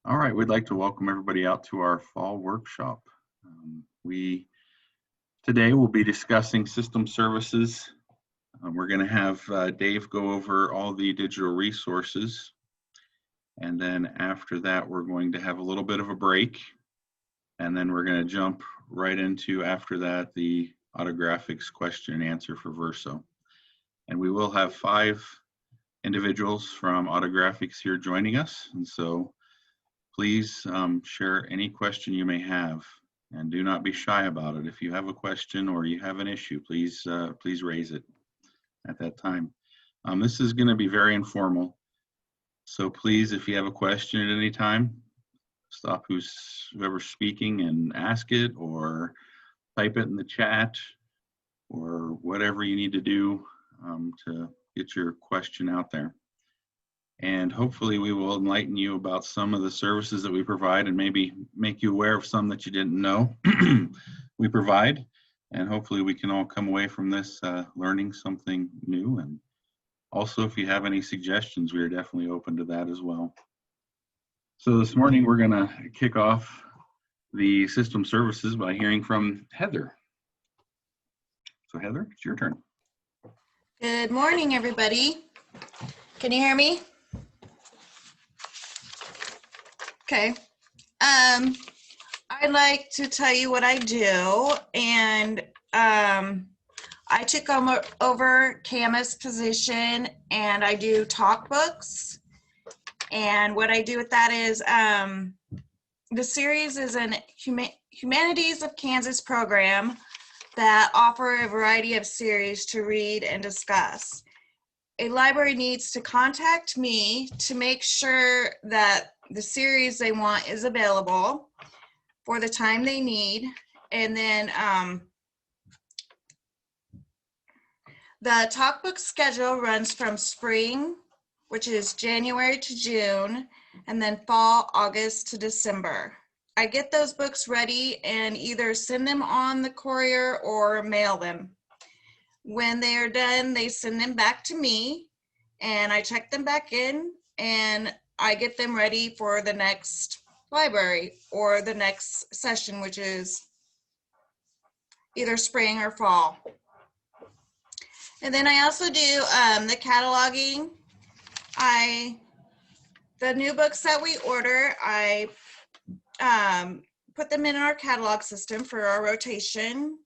All right, we'd like to welcome everybody out to our fall workshop. Today we'll be discussing system services. We're going to have Dave go over all the digital resources. And then after that, we're going to have a little bit of a break. And then we're going to jump right into, after that, the autographics question and answer for Verso. And we will have 5 individuals from autographics here joining us. And so please share any question you may have, and do not be shy about it. If you have a question or you have an issue, please raise it at that time. This is going to be very informal, so please, if you have a question at any time, stop whoever's speaking and ask it, or type it in the chat, or whatever you need to do to get your question out there. And hopefully we will enlighten you about some of the services that we provide, and maybe make you aware of some that you didn't know we provide. And hopefully we can all come away from this learning something new. And also, if you have any suggestions, we are definitely open to that as well. So this morning we're going to kick off the system services by hearing from Heather. So Heather, it's your turn. Good morning, everybody. Can you hear me? Okay. I'd like to tell you what I do, and I took over Cama's position, and I do talk books. And what I do with that is the series is an Humanities of Kansas program that offer a variety of series to read and discuss. A library needs to contact me to make sure that the series they want is available for the time they need. And then the talkbook schedule runs from spring, which is January to June, and then fall, August to December. I get those books ready and either send them on the courier or mail them. When they are done, they send them back to me, and I check them back in, and I get them ready for the next library or the next session, which is either spring or fall. And then I also do the cataloging. The new books that we order, I put them in our catalog system for our rotation.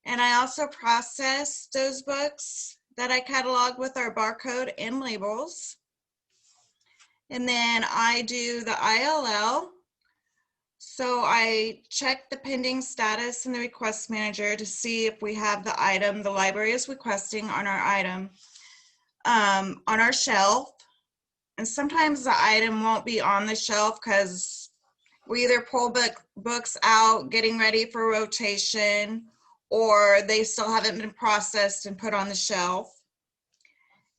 And I also process those books that I catalog with our barcode and labels. And then I do the ILL. So I check the pending status in the request manager to see if we have the item the library is requesting on our item on our shelf. And sometimes the item won't be on the shelf because we either pull books out getting ready for rotation, or they still haven't been processed and put on the shelf.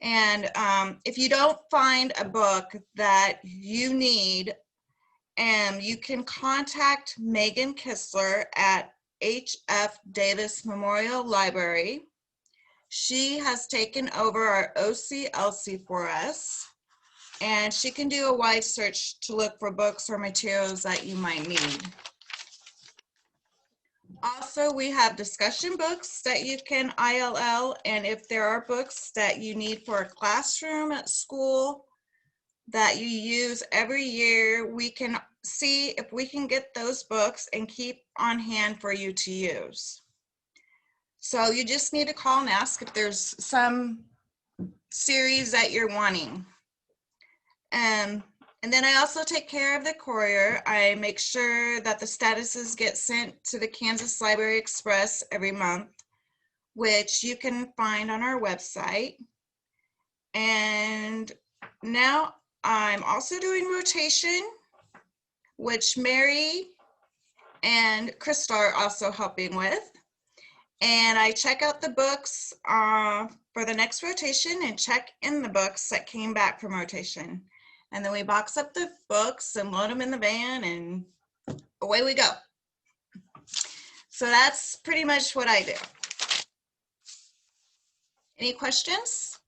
And if you don't find a book that you need, you can contact Megan Kistler at H.F. Davis Memorial Library. She has taken over our OCLC for us, and she can do a wide search to look for books or materials that you might need. Also, we have discussion books that you can ILL, and if there are books that you need for a classroom at school that you use every year, we can see if we can get those books and keep on hand for you to use. So you just need to call and ask if there's some series that you're wanting. And then I also take care of the courier. I make sure that the statuses get sent to the Kansas Library Express every month, which you can find on our website. And now I'm also doing rotation, which Mary and Krista are also helping with. And I check out the books for the next rotation and check in the books that came back from rotation. And then we box up the books and load them in the van, and away we go. So that's pretty much what I do. Any questions?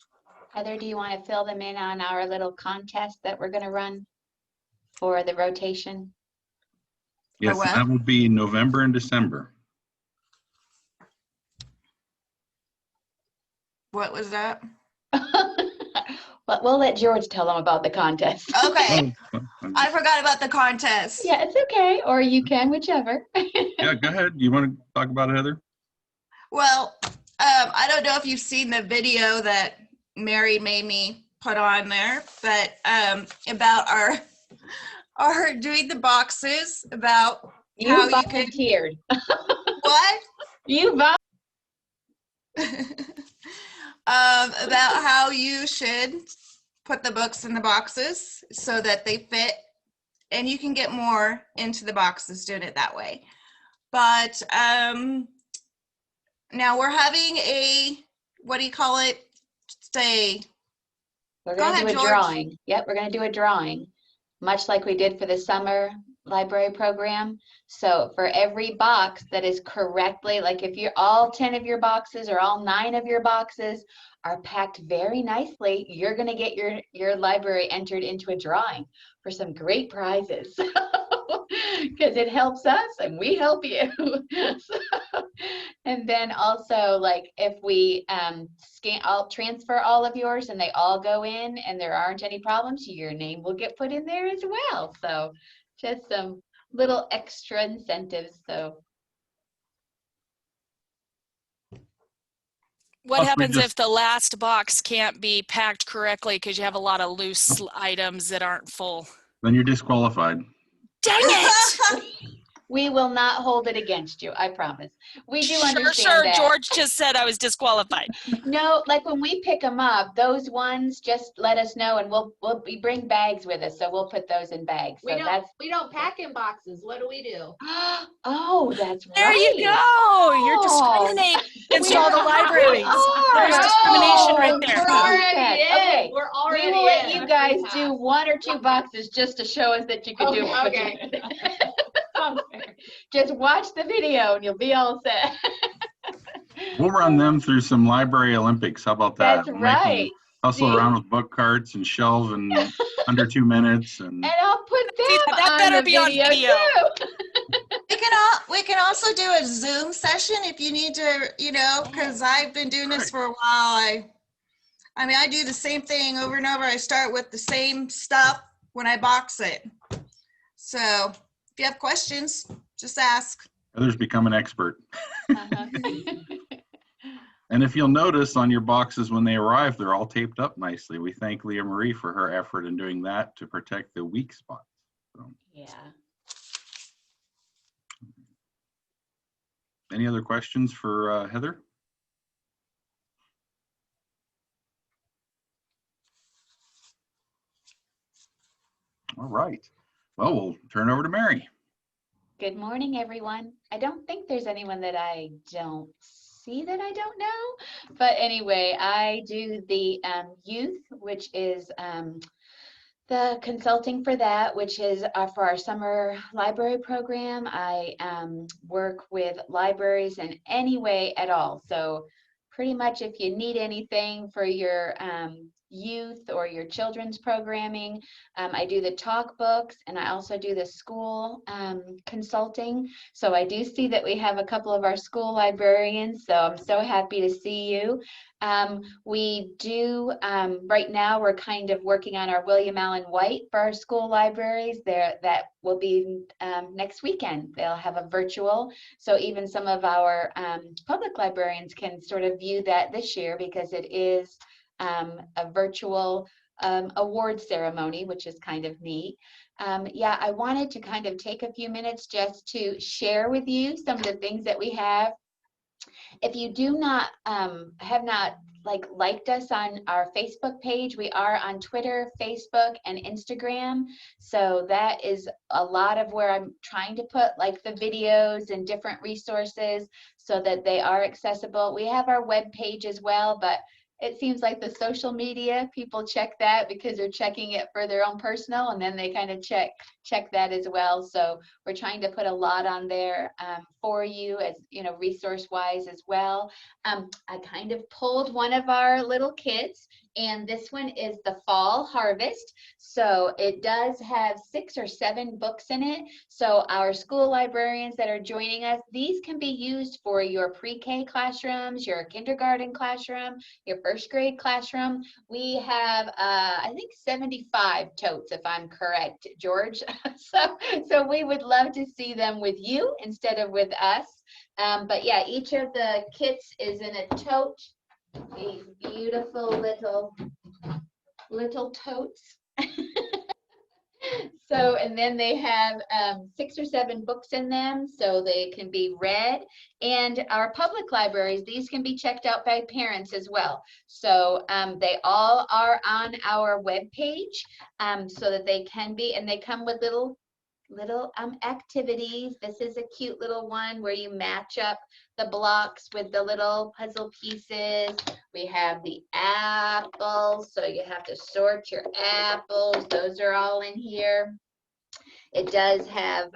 Heather, do you want to fill them in on our little contest that we're going to run? for the rotation? Yes, what? that would be November and December. What was that? But we'll let George tell them about the contest. Okay, Oh, I forgot about the contest. Yeah, it's okay, or you can, whichever. yeah, go ahead. You want to talk about it, Heather? Well, I don't know if you've seen the video that Mary made me put on there, but about our doing the boxes, about You how you can volunteered. what? You About how you should put the books in the boxes so that they fit, and you can get more into the boxes doing it that way. But now we're having a, what do you call it? Say, We're Go going to ahead, do a George. drawing. Yep, we're going to do a drawing, much like we did for the summer library program. So for every box that is correctly, like if you're all 10 of your boxes or all 9 of your boxes are packed very nicely, you're going to get your library entered into a drawing for some great prizes. Because it helps us and we help you. And then also, like, if we I'll transfer all of yours and they all go in and there aren't any problems, your name will get put in there as well. So just some little extra incentives. So What Plus, we happens just- if the last box can't be packed correctly because you have a lot of loose items that aren't full? Then you're disqualified. Dang it! we will not hold it against you, I promise. We do Sure, understand that. George just said I was disqualified. No, like when we pick them up, those ones, just let us know and we bring bags with us, so we'll put those in bags. So We don't pack in boxes. What do we do? Oh, that's right. There you go. You're discriminating against all the libraries. There's discrimination right there. We're already in. Okay. We're already We will let in. you guys do 1 or 2 boxes just to show us that you can do it. Okay. Just watch the video and you'll be all set. We'll run them through some library Olympics. How about that? That's We'll make them right. hustle See? around with book carts and shelve in under 2 minutes. And And I'll put them that on better the be on video video. too. We can also do a Zoom session if you need to, because I've been doing this for a while. I mean, I do the same thing over and over. I start with the same stuff when I box it. So if you have questions, just ask. Heather's become an expert. Uh-huh. And if you'll notice on your boxes when they arrive, they're all taped up nicely. We thank Leah Marie for her effort in doing that to protect the weak spots. So, Yeah. any other questions for Heather? All right. Well, we'll turn over to Mary. Good morning, everyone. I don't think there's anyone that I don't see that I don't know. But anyway, I do the youth, which is the consulting for that, which is for our summer library program. I work with libraries in any way at all. So pretty much if you need anything for your youth or your children's programming, I do the talk books and I also do the school consulting. So I do see that we have a couple of our school librarians, so I'm so happy to see you. We do, right now we're kind of working on our William Allen White for our school libraries. That will be next weekend. They'll have a virtual, so even some of our public librarians can sort of view that this year because it is a virtual award ceremony, which is kind of neat. Yeah, I wanted to kind of take a few minutes just to share with you some of the things that we have. If you do not have not liked us on our Facebook page, we are on Twitter, Facebook, and Instagram. So that is a lot of where I'm trying to put like the videos and different resources so that they are accessible. We have our web page as well, but it seems like the social media, people check that because they're checking it for their own personal, and then they kind of check that as well. So we're trying to put a lot on there for you, as you know, resource wise as well. I kind of pulled one of our little kids. And this one is the Fall Harvest. So it does have 6 or 7 books in it. So our school librarians that are joining us, these can be used for your pre-K classrooms, your kindergarten classroom, your first grade classroom. We have, I think 75 totes, if I'm correct, George. So we would love to see them with you instead of with us. But yeah, each of the kits is in a tote. These beautiful little totes. So, and then they have 6 or 7 books in them, so they can be read. And our public libraries, these can be checked out by parents as well. So they all are on our webpage, so that they can be, and they come with little activities. This is a cute little one where you match up the blocks with the little puzzle pieces. We have the apples, so you have to sort your apples. Those are all in here. It does have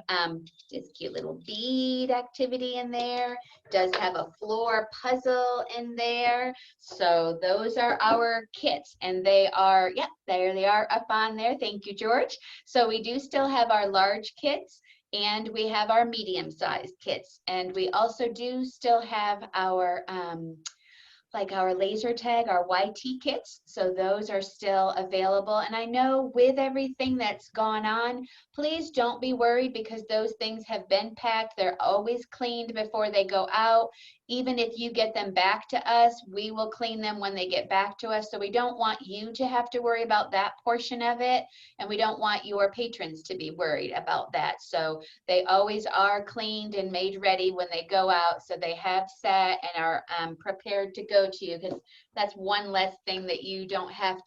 this cute little bead activity in there. It does have a floor puzzle in there. So those are our kits, and they are, yep, there they are up on there. Thank you, George. So we do still have our large kits, and we have our medium-sized kits, and we also do still have our like our laser tag, our YT kits. So those are still available. And I know with everything that's gone on, please don't be worried, because those things have been packed. They're always cleaned before they go out. Even if you get them back to us, we will clean them when they get back to us. So we don't want you to have to worry about that portion of it. And we don't want your patrons to be worried about that. So they always are cleaned and made ready when they go out. So they have sat and are prepared to go to you, because that's one less thing that you don't have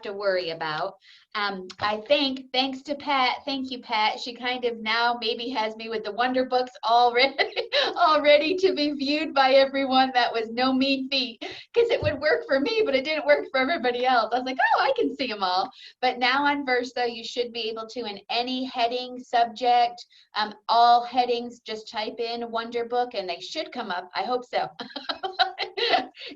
to worry about. I think, thanks to Pat, thank you, Pat. She kind of now maybe has me with the Wonder Books already to be viewed by everyone. That was no mean feat, because it would work for me, but it didn't work for everybody else. I was like, oh, I can see them all. But now on Verso, you should be able to, in any heading, subject, all headings, just type in Wonder Book and they should come up. I hope so.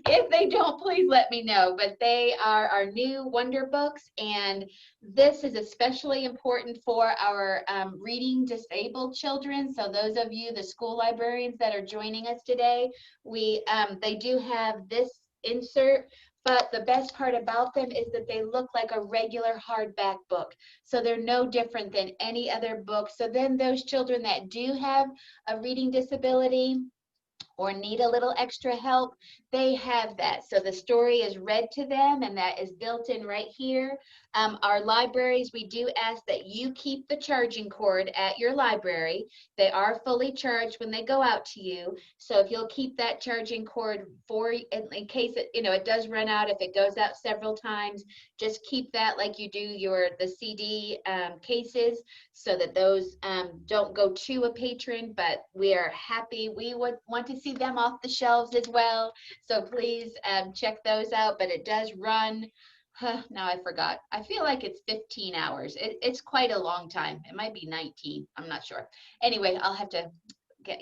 If they don't, please let me know. But they are our new Wonder Books, and this is especially important for our reading disabled children. So those of you, the school librarians that are joining us today, they do have this insert, but the best part about them is that they look like a regular hardback book. So they're no different than any other book. So then those children that do have a reading disability or need a little extra help, they have that. So the story is read to them, and that is built in right here. Our libraries, we do ask that you keep the charging cord at your library. They are fully charged when they go out to you. So if you'll keep that charging cord in case it does run out, if it goes out several times, just keep that like you do the CD cases, so that those don't go to a patron. But we are happy. We would want to see them off the shelves as well. So please check those out. But it does run, now I forgot. I feel like it's 15 hours. It's quite a long time. It might be 19. I'm not sure. Anyway, I'll have to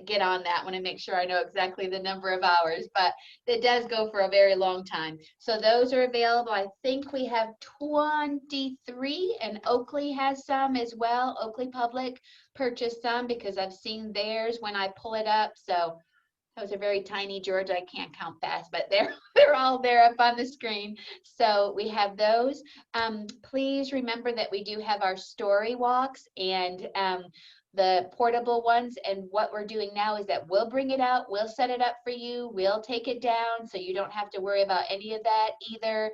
get on that one and make sure I know exactly the number of hours, but it does go for a very long time. So those are available. I think we have 23, and Oakley has some as well. Oakley Public purchased some because I've seen theirs when I pull it up. So those are very tiny, George. I can't count fast, but they're all there up on the screen. So we have those. Please remember that we do have our story walks and the portable ones. And what we're doing now is that we'll bring it out, we'll set it up for you, we'll take it down, so you don't have to worry about any of that either.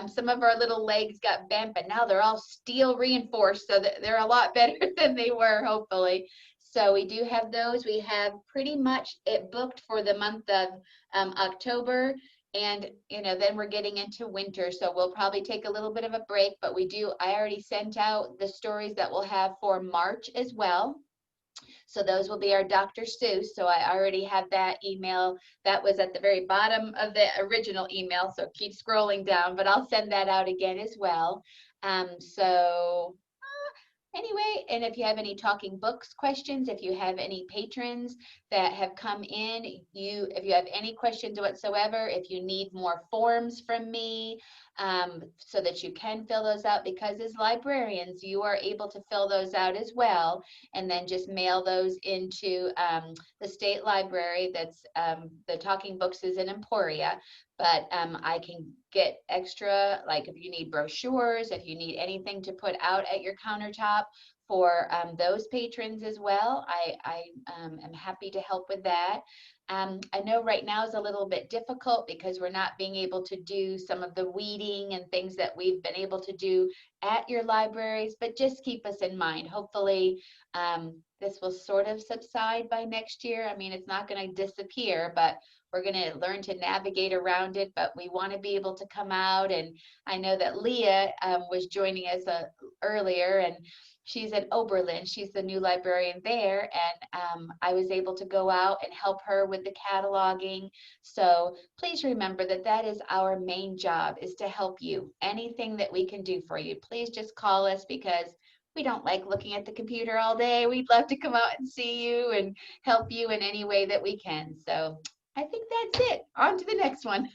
Some of our little legs got bent, but now they're all steel reinforced, so that they're a lot better than they were, hopefully. So we do have those. We have pretty much it booked for the month of October. And, then we're getting into winter. So we'll probably take a little bit of a break, but I already sent out the stories that we'll have for March as well. So those will be our Dr. Seuss. So I already have that email. That was at the very bottom of the original email. So keep scrolling down, but I'll send that out again as well. Anyway, and if you have any talking books questions, if you have any patrons that have come in, if you have any questions whatsoever, if you need more forms from me, so that you can fill those out, because as librarians, you are able to fill those out as well, and then just mail those into the state library. That's the Talking Books is in Emporia, but I can get extra, like if you need brochures, if you need anything to put out at your countertop for those patrons as well. I am happy to help with that. I know right now is a little bit difficult because we're not being able to do some of the weeding and things that we've been able to do at your libraries, but just keep us in mind. Hopefully this will sort of subside by next year. I mean, it's not going to disappear, but we're going to learn to navigate around it, but we want to be able to come out. And I know that Leah was joining us earlier, and she's at Oberlin. She's the new librarian there. And I was able to go out and help her with the cataloging. So please remember that that is our main job, is to help you. Anything that we can do for you, please just call us, because we don't like looking at the computer all day. We'd love to come out and see you and help you in any way that we can. So I think that's it. On to the next one.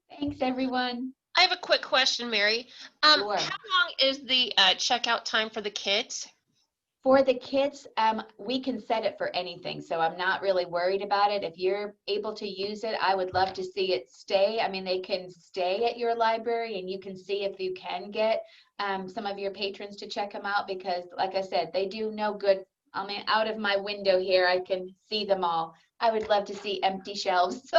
Thanks, everyone. I have a quick question, Mary. Sure. How long is the checkout time for the kids? For the kids, we can set it for anything, so I'm not really worried about it. If you're able to use it, I would love to see it stay. I mean, they can stay at your library, and you can see if you can get some of your patrons to check them out, because like I said, they do no good. I mean, out of my window here, I can see them all. I would love to see empty shelves.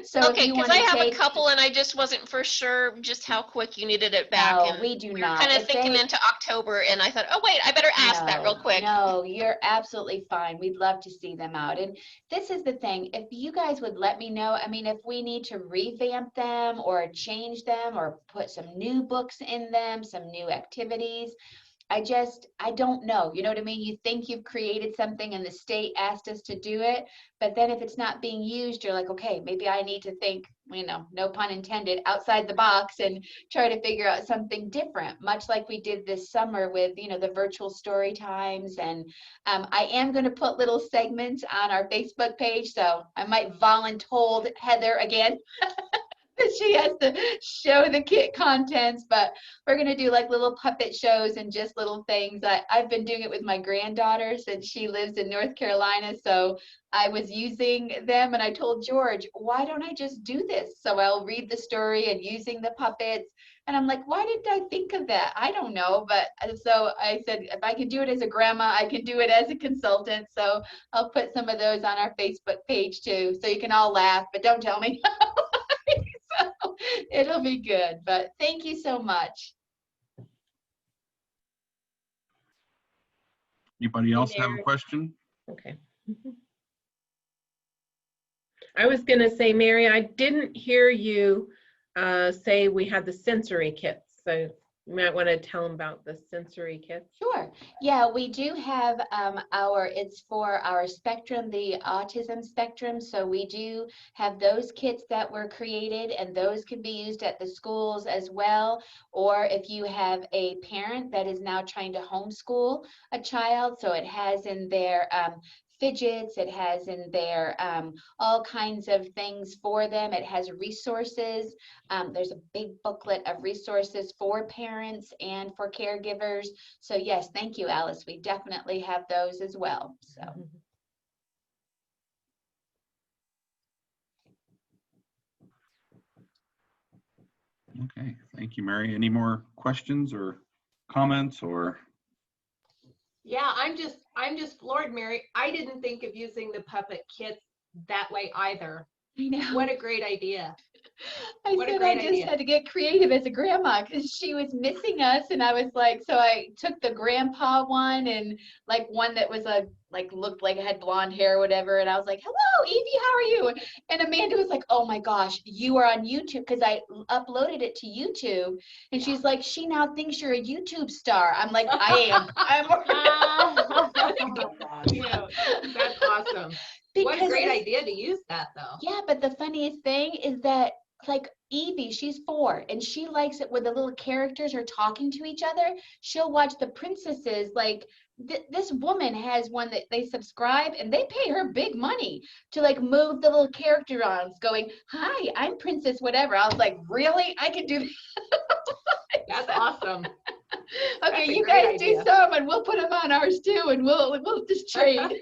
So Okay, because I have a couple and I just wasn't for sure just how quick you needed it back. No, and we do were not. kind of If thinking they- into October, and I thought, oh wait, I better ask that real quick. No, you're absolutely fine. We'd love to see them out. And this is the thing, if you guys would let me know, I mean, if we need to revamp them or change them or put some new books in them, some new activities, I don't know. You know what I mean? You think you've created something and the state asked us to do it, but then if it's not being used, you're like, okay, maybe I need to think, you know, no pun intended, outside the box and try to figure out something different, much like we did this summer with, you know, the virtual story times. And I am going to put little segments on our Facebook page, so I might voluntold Heather again. She has to show the kit contents, but we're going to do like little puppet shows and just little things. I've been doing it with my granddaughter since she lives in North Carolina. So I was using them, and I told George, why don't I just do this? So I'll read the story and using the puppets. And I'm like, why didn't I think of that? I don't know. But so I said, if I can do it as a grandma, I can do it as a consultant. So I'll put some of those on our Facebook page too. So you can all laugh, but don't tell me. So it'll be good, but thank you so much. Anybody else have a question? Okay. I was going to say, Mary, I didn't hear you say we had the sensory kits. So you might want to tell them about the sensory kits. Sure. Yeah, we do have it's for our spectrum, the autism spectrum. So we do have those kits that were created, and those can be used at the schools as well. Or if you have a parent that is now trying to homeschool a child, so it has in their fidgets, it has in there all kinds of things for them. It has resources. There's a big booklet of resources for parents and for caregivers. So yes, thank you, Alice. We definitely have those as well. So. Okay, thank you, Mary. Any more questions or comments or? Yeah, I'm just floored, Mary. I didn't think of using the puppet kits that way either. I know. What a great idea. I What a said great I just idea. had to get creative as a grandma because she was missing us, and I was like, so I took the grandpa one and like one that was looked like it had blonde hair or whatever, and I was like, hello Evie, how are you? And Amanda was like, oh my gosh, you are on YouTube, because I uploaded it to YouTube, and she's like, she now thinks you're a YouTube star. I'm like, I am. That's awesome. What a great idea to use that though. Yeah, but the funniest thing is that like Evie, she's 4, and she likes it where the little characters are talking to each other. She'll watch the princesses. Like this woman has one that they subscribe, and they pay her big money to like move the little character arms going, "Hi, I'm Princess whatever." I was like, really? I could do that? That's awesome. That's Okay, a you great guys do idea. some, and we'll put them on ours too, and we'll just trade.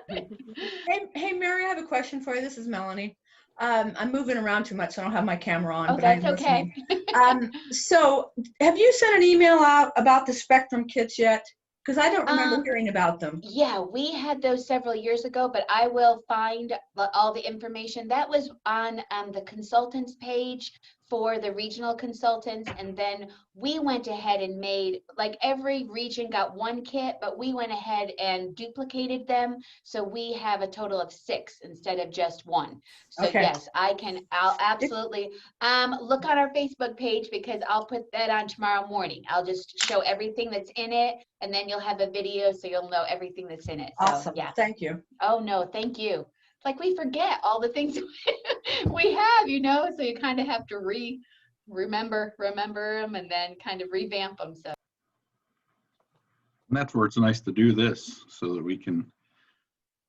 Hey, Mary, I have a question for you. This is Melanie. I'm moving around too much, so I don't have my camera on. Oh, but that's I'm okay. listening. So have you sent an email out about the Spectrum kits yet? Because I don't remember hearing about them. Yeah, we had those several years ago, but I will find all the information. That was on the consultants page for the regional consultants. And then we went ahead and made, like every region got 1 kit, but we went ahead and duplicated them. So we have a total of 6 instead of just 1. So Okay. yes, I'll absolutely look on our Facebook page, because I'll put that on tomorrow morning. I'll just show everything that's in it, and then you'll have a video so you'll know everything that's in it. So Awesome. yeah. Thank you. Oh no, thank you. It's like we forget all the things we have, you know, so you kind of have to remember them and then kind of revamp them. So And that's where it's nice to do this so that we can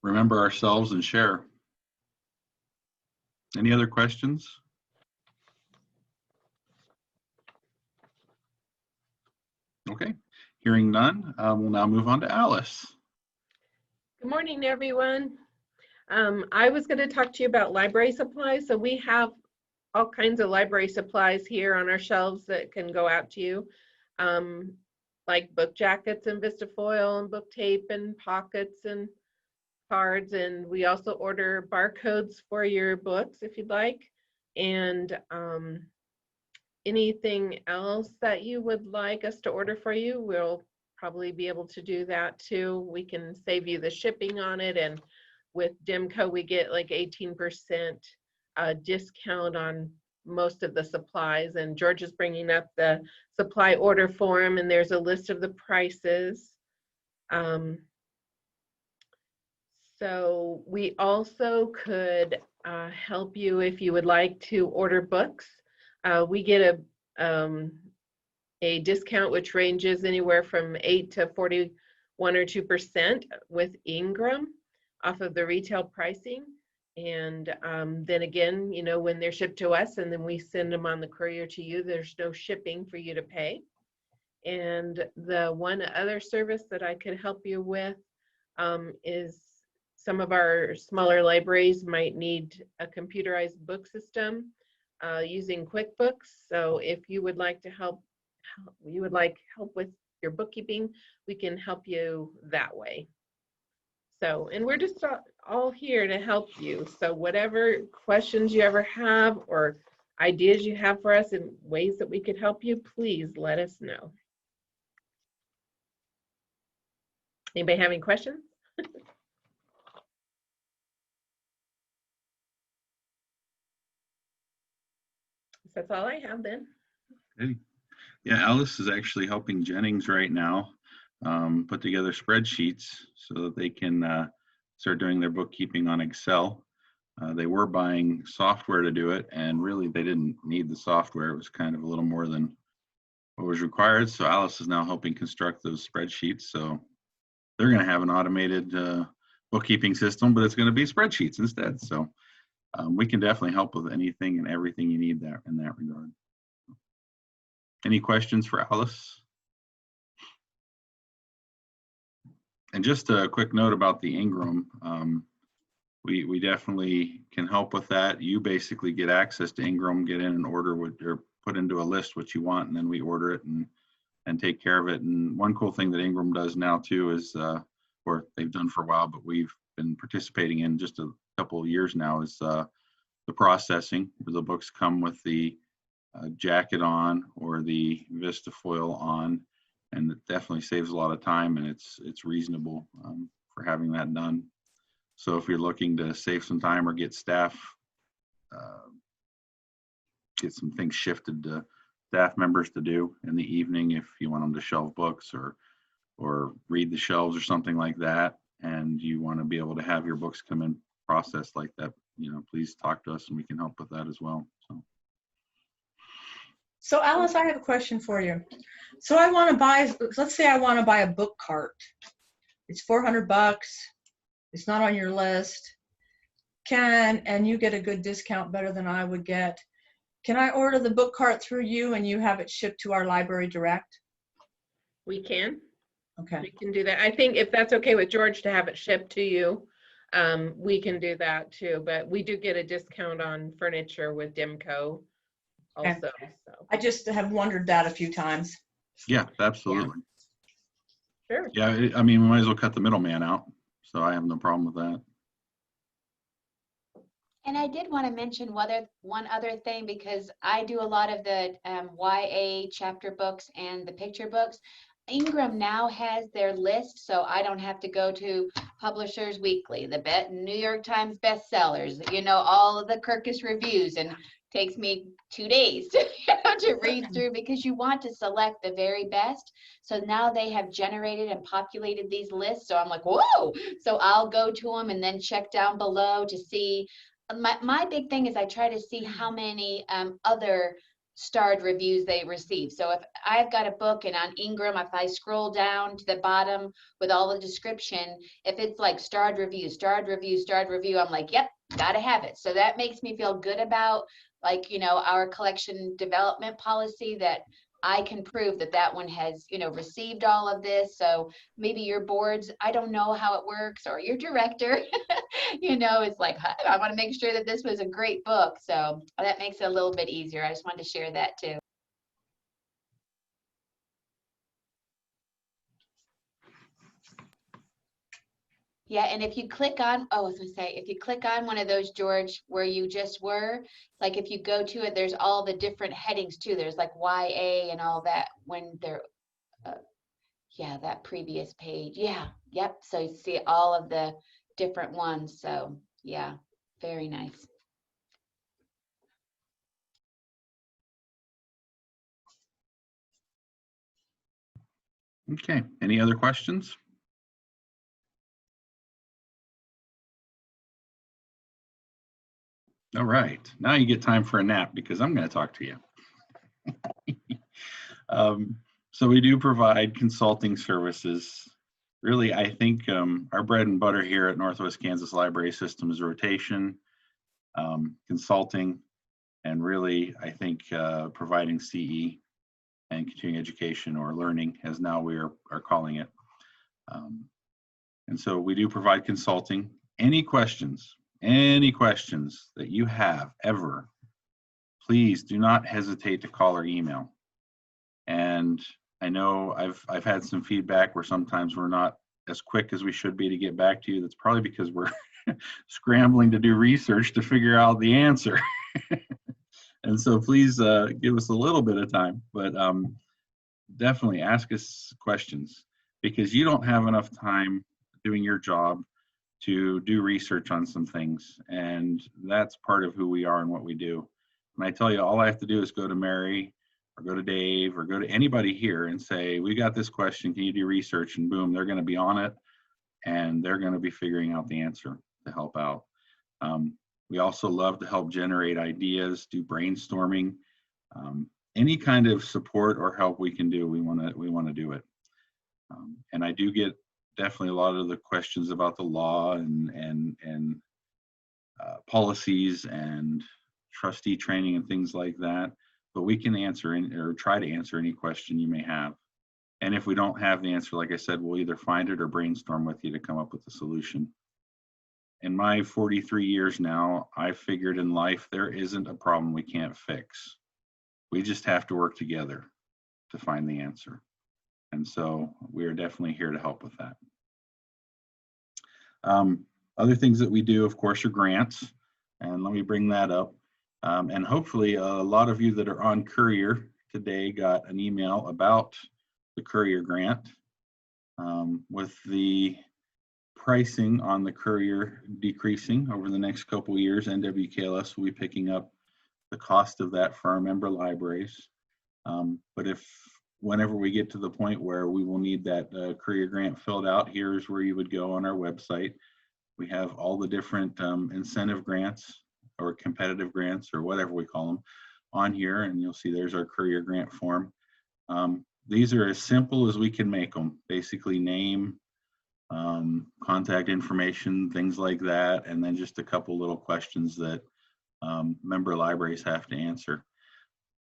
remember ourselves and share. Any other questions? Okay, hearing none, we'll now move on to Alice. Good morning, everyone. I was going to talk to you about library supplies. So we have all kinds of library supplies here on our shelves that can go out to you, like book jackets and Vistafoil and book tape and pockets and cards. And we also order barcodes for your books if you'd like. And anything else that you would like us to order for you, we'll probably be able to do that too. We can save you the shipping on it, and with Dimco we get like 18% discount on most of the supplies. And George is bringing up the supply order form, and there's a list of the prices. So we also could help you if you would like to order books. We get a discount which ranges anywhere from 8 to 41 or 2% with Ingram off of the retail pricing. And then again, you know, when they're shipped to us and then we send them on the courier to you, there's no shipping for you to pay. And the one other service that I could help you with is some of our smaller libraries might need a computerized book system using QuickBooks. So if you would like to help with your bookkeeping, we can help you that way. So, and we're just all here to help you. So whatever questions you ever have or ideas you have for us and ways that we could help you, please let us know. Anybody have any questions? That's all I have then. Okay. Yeah, Alice is actually helping Jennings right now put together spreadsheets so that they can start doing their bookkeeping on Excel. They were buying software to do it, and really they didn't need the software. It was kind of a little more than what was required. So Alice is now helping construct those spreadsheets. So they're going to have an automated bookkeeping system, but it's going to be spreadsheets instead. So we can definitely help with anything and everything you need there in that regard. Any questions for Alice? And just a quick note about the Ingram. We definitely can help with that. You basically get access to Ingram, get in and order or put into a list what you want, and then we order it and take care of it. And one cool thing that Ingram does now too is, or they've done for a while, but we've been participating in just a couple of years now, is the processing, where the books come with the jacket on or the Vistafoil on, and it definitely saves a lot of time, and it's reasonable for having that done. So if you're looking to save some time or get staff, get some things shifted to staff members to do in the evening, if you want them to shelve books or read the shelves or something like that, and you want to be able to have your books come in processed like that, please talk to us and we can help with that as well. So Alice, I have a question for you. So I want to buy, let's say I want to buy a book cart. It's $400. It's not on your list. And you get a good discount, better than I would get. Can I order the book cart through you and you have it shipped to our library direct? We can. Okay. We can do that. I think if that's okay with George to have it shipped to you, we can do that too. But we do get a discount on furniture with Dimco also. Okay. So. I just have wondered that a few times. Yeah, absolutely. Sure. Yeah, I mean, we might as well cut the middleman out. So I have no problem with that. And I did want to mention one other thing, because I do a lot of the YA chapter books and the picture books. Ingram now has their list, so I don't have to go to Publishers Weekly, the New York Times bestsellers, all of the Kirkus reviews, and takes me 2 days to read through, because you want to select the very best. So now they have generated and populated these lists. So I'm like, whoa! So I'll go to them and then check down below to see. My big thing is I try to see how many other starred reviews they receive. So if I've got a book and on Ingram, if I scroll down to the bottom with all the description, if it's like starred review, I'm like, yep, gotta have it. So that makes me feel good about our collection development policy, that I can prove that one has, received all of this. So maybe your boards, I don't know how it works, or your director, it's like, I want to make sure that this was a great book. So that makes it a little bit easier. I just wanted to share that too. Yeah, and if you click on, if you click on one of those, George, where you just were, like if you go to it, there's all the different headings too. There's like YA and all that when they're, that previous page. Yeah, yep. So you see all of the different ones. So yeah, very nice. Okay, any other questions? All right, now you get time for a nap, because I'm going to talk to you. So we do provide consulting services. Really, I think our bread and butter here at Northwest Kansas Library System is rotation, consulting, and really, I think providing CE and continuing education, or learning, as now we are calling it. And so we do provide consulting. Any questions that you have ever, please do not hesitate to call or email. And I know I've had some feedback where sometimes we're not as quick as we should be to get back to you. That's probably because we're scrambling to do research to figure out the answer. And so please give us a little bit of time, but definitely ask us questions, because you don't have enough time doing your job to do research on some things. And that's part of who we are and what we do. And I tell you, all I have to do is go to Mary, or go to Dave, or go to anybody here and say, we got this question, can you do research? And boom, they're going to be on it, and they're going to be figuring out the answer to help out. We also love to help generate ideas, do brainstorming, any kind of support or help we can do. We want to do it. And I do get definitely a lot of the questions about the law and policies and trustee training and things like that. But we can answer or try to answer any question you may have. And if we don't have the answer, like I said, we'll either find it or brainstorm with you to come up with a solution. In my 43 years now, I figured in life there isn't a problem we can't fix. We just have to work together to find the answer. And so we are definitely here to help with that. Other things that we do, of course, are grants. And let me bring that up. And hopefully a lot of you that are on Courier today got an email about the Courier Grant. With the pricing on the Courier decreasing over the next couple of years, NWKLS will be picking up the cost of that for our member libraries. But whenever we get to the point where we will need that Courier Grant filled out, here's where you would go on our website. We have all the different incentive grants or competitive grants or whatever we call them on here, and you'll see there's our Courier Grant form. These are as simple as we can make them. Basically name, contact information, things like that, and then just a couple little questions that member libraries have to answer.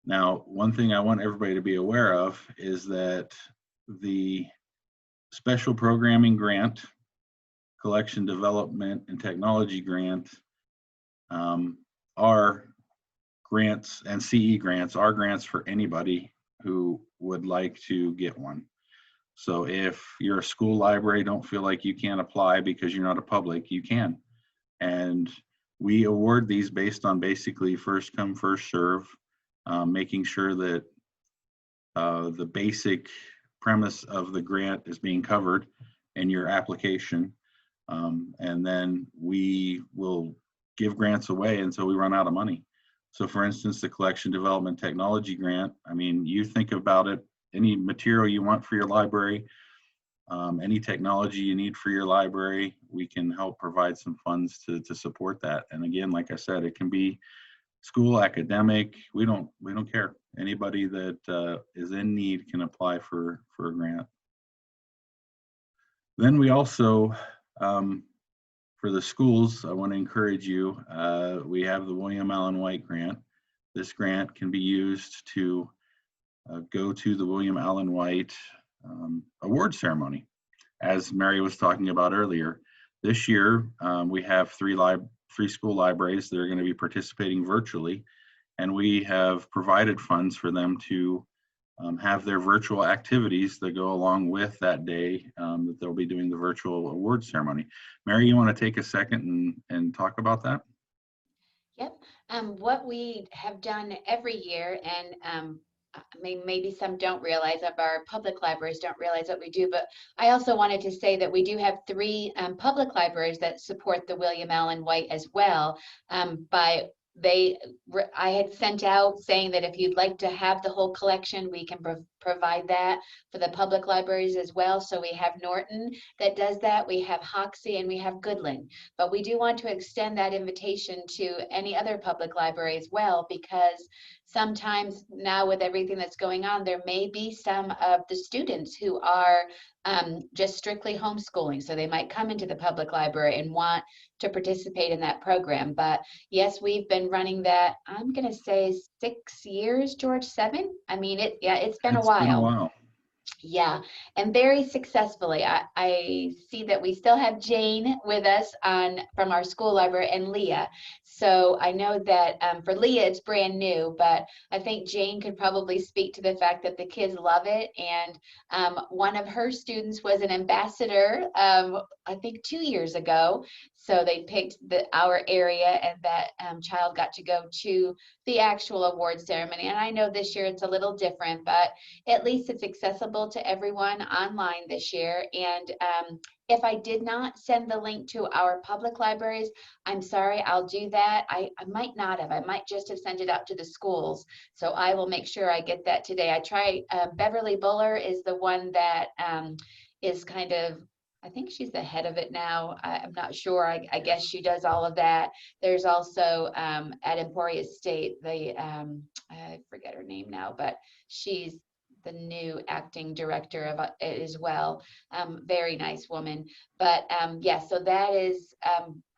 Now, one thing I want everybody to be aware of is that the Special Programming Grant, Collection Development and Technology Grant are grants, and CE grants are grants for anybody who would like to get one. So if you're a school library, don't feel like you can't apply because you're not a public, you can. And we award these based on basically first come, first serve, making sure that the basic premise of the grant is being covered in your application. And then we will give grants away until we run out of money. So for instance, the Collection Development Technology Grant, I mean, you think about it, any material you want for your library, any technology you need for your library, we can help provide some funds to support that. And again, like I said, it can be school, academic, we don't care. Anybody that is in need can apply for a grant. Then we also, for the schools, I want to encourage you, we have the William Allen White Grant. This grant can be used to go to the William Allen White award ceremony. As Mary was talking about earlier, this year we have three school libraries that are going to be participating virtually, and we have provided funds for them to have their virtual activities that go along with that day that they'll be doing the virtual award ceremony. Mary, you want to take a second and talk about that? Yep. What we have done every year, and maybe some don't realize, of our public libraries don't realize what we do, but I also wanted to say that we do have 3 public libraries that support the William Allen White as well. I had sent out saying that if you'd like to have the whole collection, we can provide that for the public libraries as well. So we have Norton that does that, we have Hoxie, and we have Goodland. But we do want to extend that invitation to any other public library as well, because sometimes now with everything that's going on, there may be some of the students who are just strictly homeschooling. So they might come into the public library and want to participate in that program. But yes, we've been running that, I'm going to say 6 years, George, 7. I mean, it's been a while. It's been a while. Yeah, and very successfully. I see that we still have Jane with us from our school library, and Leah. So I know that for Leah, it's brand new, but I think Jane could probably speak to the fact that the kids love it. And one of her students was an ambassador, I think 2 years ago. So they picked our area, and that child got to go to the actual award ceremony. And I know this year it's a little different, but at least it's accessible to everyone online this year. And if I did not send the link to our public libraries, I'm sorry, I'll do that. I might not have. I might just have sent it out to the schools. So I will make sure I get that today. I try, Beverly Buller is the one that is kind of, I think she's the head of it now. I'm not sure. I guess she does all of that. There's also at Emporia State, I forget her name now, but she's the new acting director of it as well. Very nice woman. But yeah, so that is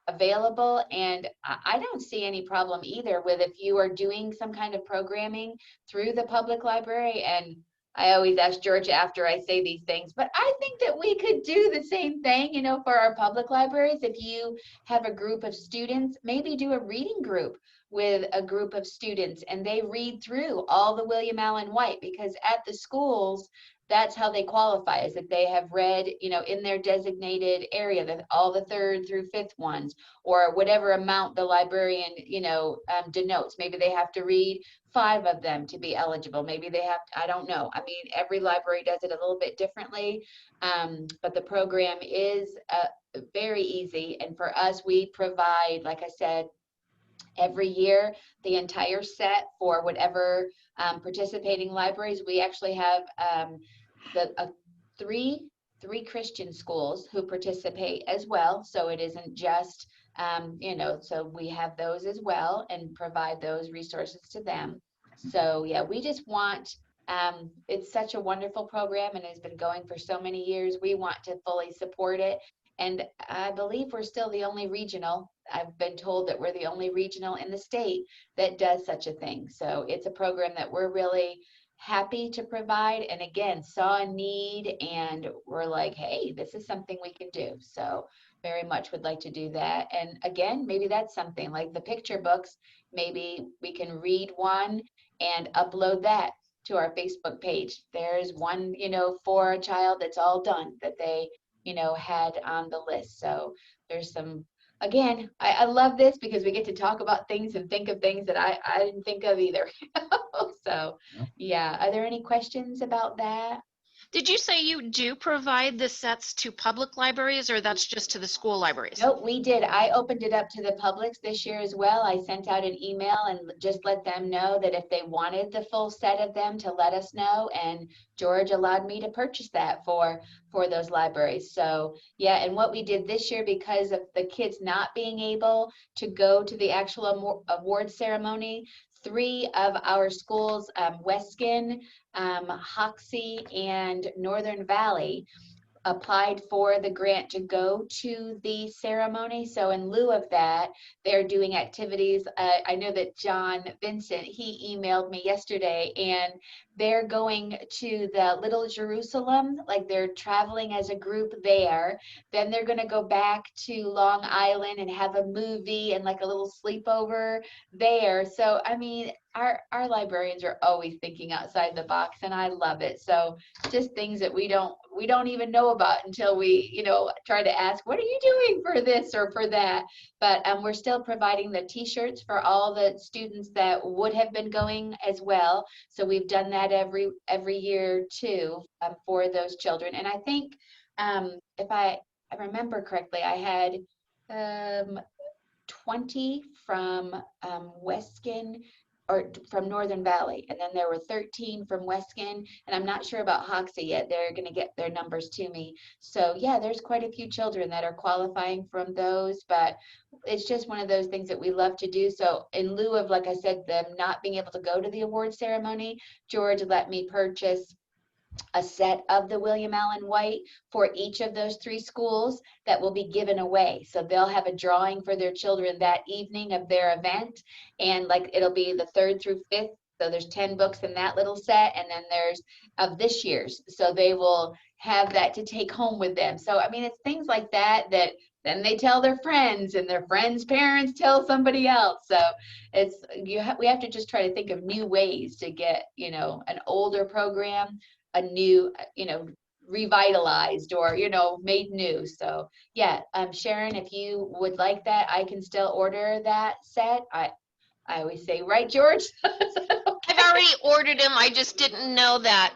available, and I don't see any problem either with if you are doing some kind of programming through the public library. And I always ask George after I say these things, but I think that we could do the same thing, you know, for our public libraries. If you have a group of students, maybe do a reading group with a group of students, and they read through all the William Allen White, because at the schools, that's how they qualify, is that they have read, you know, in their designated area, that all the 3rd through 5th ones, or whatever amount the librarian, you know, denotes. Maybe they have to read 5 of them to be eligible. Maybe they have, I don't know. I mean, every library does it a little bit differently, but the program is very easy. And for us, we provide, like I said, every year the entire set for whatever participating libraries. We actually have 3 3 Christian schools who participate as well. So it isn't just, so we have those as well and provide those resources to them. So yeah, we just want, it's such a wonderful program and has been going for so many years. We want to fully support it. And I believe we're still the only regional. I've been told that we're the only regional in the state that does such a thing. So it's a program that we're really happy to provide. And again, saw a need and we're like, hey, this is something we can do. So very much would like to do that. And again, maybe that's something like the picture books. Maybe we can read one and upload that to our Facebook page. There's one, for a child that's all done that they, had on the list. So there's some, again, I love this because we get to talk about things and think of things that I didn't think of either. So yeah, are there any questions about that? Did you say you do provide the sets to public libraries, or that's just to the school libraries? Nope, we did. I opened it up to the public this year as well. I sent out an email and just let them know that if they wanted the full set of them to let us know. And George allowed me to purchase that for those libraries. So yeah, and what we did this year, because of the kids not being able to go to the actual award ceremony, 3 of our schools, Weskin, Hoxie, and Northern Valley, applied for the grant to go to the ceremony. So in lieu of that, they're doing activities. I know that John Vincent, he emailed me yesterday, and they're going to the Little Jerusalem, like they're traveling as a group there. Then they're going to go back to Long Island and have a movie and like a little sleepover there. So, I mean, our librarians are always thinking outside the box, and I love it. So just things that we don't even know about until we, try to ask, what are you doing for this or for that? But we're still providing the t-shirts for all the students that would have been going as well. So we've done that every year too, for those children. And I think if I remember correctly, I had 20 from Weskin, or from Northern Valley, and then there were 13 from Weskin, and I'm not sure about Hoxie yet. They're going to get their numbers to me. So yeah, there's quite a few children that are qualifying from those, but it's just one of those things that we love to do. So in lieu of, like I said, them not being able to go to the award ceremony, George let me purchase a set of the William Allen White for each of those 3 schools that will be given away. So they'll have a drawing for their children that evening of their event. And like, it'll be the 3rd through 5th. So there's 10 books in that little set. And then there's of this year's. So they will have that to take home with them. So, I mean, it's things like that then they tell their friends, and their friends' parents tell somebody else. So it's, we have to just try to think of new ways to get, an older program a new, revitalized or, made new. So yeah, Sharon, if you would like that, I can still order that set. I always say, right, George? I've already ordered them. I just didn't know that.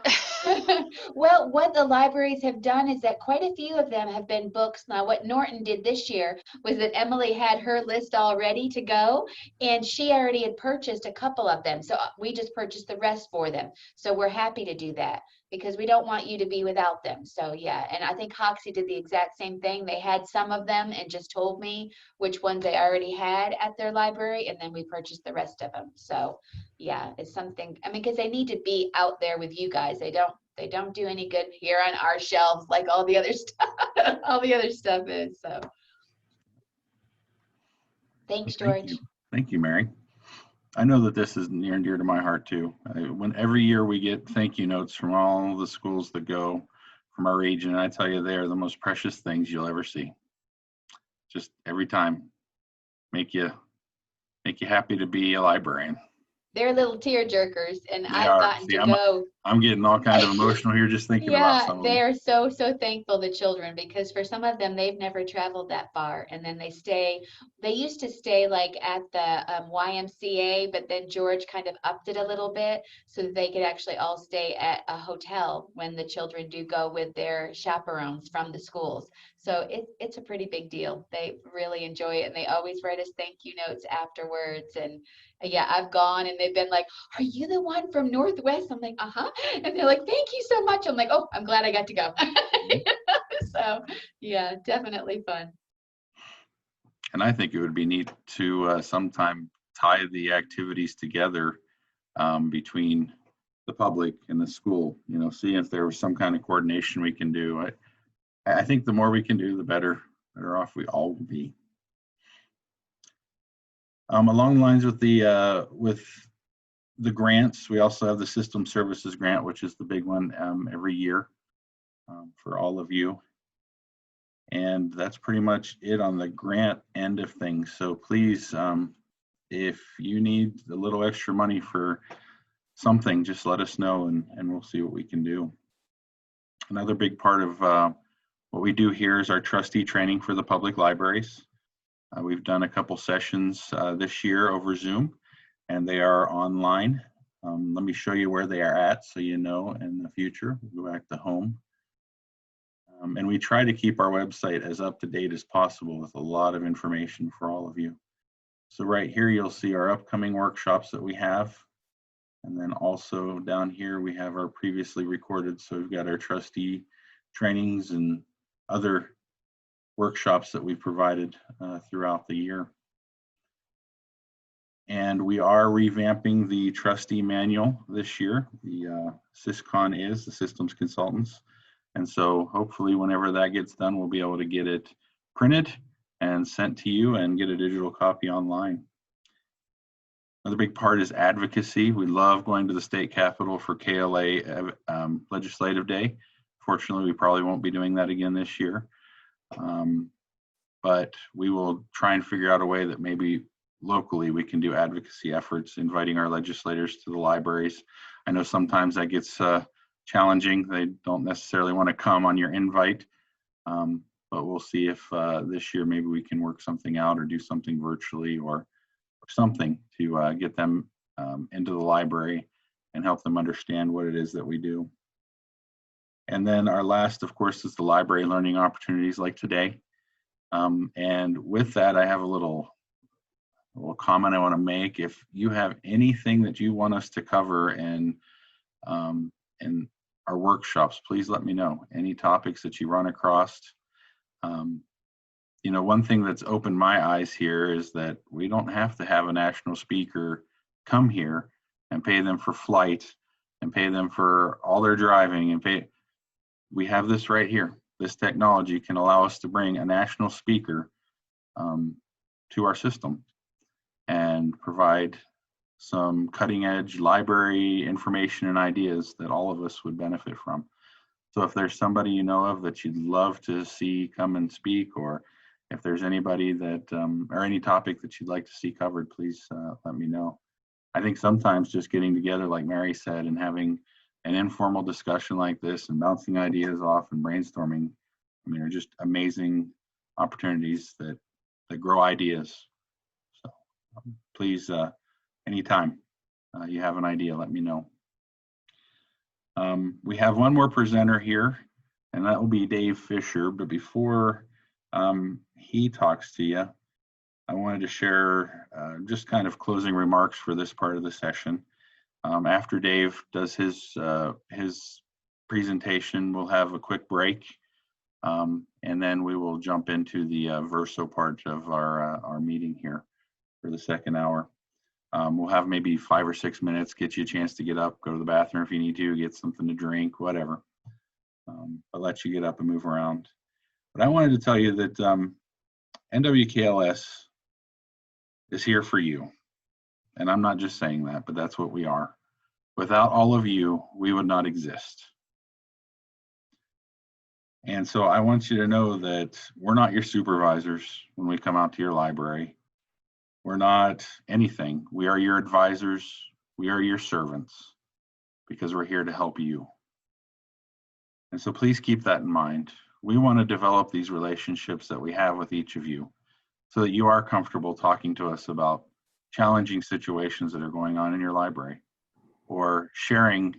Well, what the libraries have done is that quite a few of them have been books. Now, what Norton did this year was that Emily had her list all ready to go, and she already had purchased a couple of them. So we just purchased the rest for them. So we're happy to do that because we don't want you to be without them. So yeah, and I think Hoxie did the exact same thing. They had some of them and just told me which ones they already had at their library, and then we purchased the rest of them. So yeah, it's something, I mean, because they need to be out there with you guys. They don't do any good here on our shelves like all the other stuff, all the other stuff is. So thanks, George. Thank you, Mary. I know that this is near and dear to my heart too. When every year we get thank you notes from all the schools that go from our region, and I tell you, they are the most precious things you'll ever see. Just every time, make you happy to be a librarian. They're little tear jerkers, and I've gotten to go. go. I'm getting all kind of emotional here just thinking about some of them. They are so thankful, the children, because for some of them, they've never traveled that far. And then they used to stay like at the YMCA, but then George kind of upped it a little bit so that they could actually all stay at a hotel when the children do go with their chaperones from the schools. So it's a pretty big deal. They really enjoy it, and they always write us thank you notes afterwards. And yeah, I've gone and they've been like, are you the one from Northwest? I'm like, uh-huh. And they're like, thank you so much. I'm like, oh, I'm glad I got to go. So yeah, definitely fun. And I think it would be neat to sometime tie the activities together between the public and the school, you know, see if there was some kind of coordination we can do. I think the more we can do, the better off we all will be. Along the lines with the grants, we also have the system services grant, which is the big one every year for all of you. And that's pretty much it on the grant end of things. So please, if you need a little extra money for something, just let us know and we'll see what we can do. Another big part of what we do here is our trustee training for the public libraries. We've done a couple sessions this year over Zoom, and they are online. Let me show you where they are at so you know in the future. We'll go back to home. And we try to keep our website as up to date as possible with a lot of information for all of you. So right here, you'll see our upcoming workshops that we have. And then also down here, we have our previously recorded. So we've got our trustee trainings and other workshops that we've provided throughout the year. And we are revamping the trustee manual this year. The SysCon is the systems consultants. And so hopefully whenever that gets done, we'll be able to get it printed and sent to you and get a digital copy online. Another big part is advocacy. We love going to the state capitol for KLA Legislative Day. Fortunately, we probably won't be doing that again this year. But we will try and figure out a way that maybe locally we can do advocacy efforts, inviting our legislators to the libraries. I know sometimes that gets challenging. They don't necessarily want to come on your invite, but we'll see if this year maybe we can work something out or do something virtually or something to get them into the library and help them understand what it is that we do. And then our last, of course, is the library learning opportunities like today. And with that, I have a little comment I want to make. If you have anything that you want us to cover in our workshops, please let me know. Any topics that you run across. You know, one thing that's opened my eyes here is that we don't have to have a national speaker come here and pay them for flight and pay them for all their driving and pay. We have this right here. This technology can allow us to bring a national speaker to our system and provide some cutting edge library information and ideas that all of us would benefit from. So if there's somebody you know of that you'd love to see come and speak, or if there's anybody that, or any topic that you'd like to see covered, please let me know. I think sometimes just getting together, like Mary said, and having an informal discussion like this and bouncing ideas off and brainstorming, I mean, are just amazing opportunities that grow ideas. So please, anytime you have an idea, let me know. We have one more presenter here, and that will be Dave Fisher. But before he talks to you, I wanted to share just kind of closing remarks for this part of the session. After Dave does his presentation, we'll have a quick break, and then we will jump into the Verso part of our meeting here for the second hour. We'll have maybe 5 or 6 minutes, get you a chance to get up, go to the bathroom if you need to, get something to drink, whatever. I'll let you get up and move around. But I wanted to tell you that NWKLS is here for you. And I'm not just saying that, but that's what we are. Without all of you, we would not exist. And so I want you to know that we're not your supervisors when we come out to your library. We're not anything. We are your advisors. We are your servants because we're here to help you. And so please keep that in mind. We want to develop these relationships that we have with each of you so that you are comfortable talking to us about challenging situations that are going on in your library, or sharing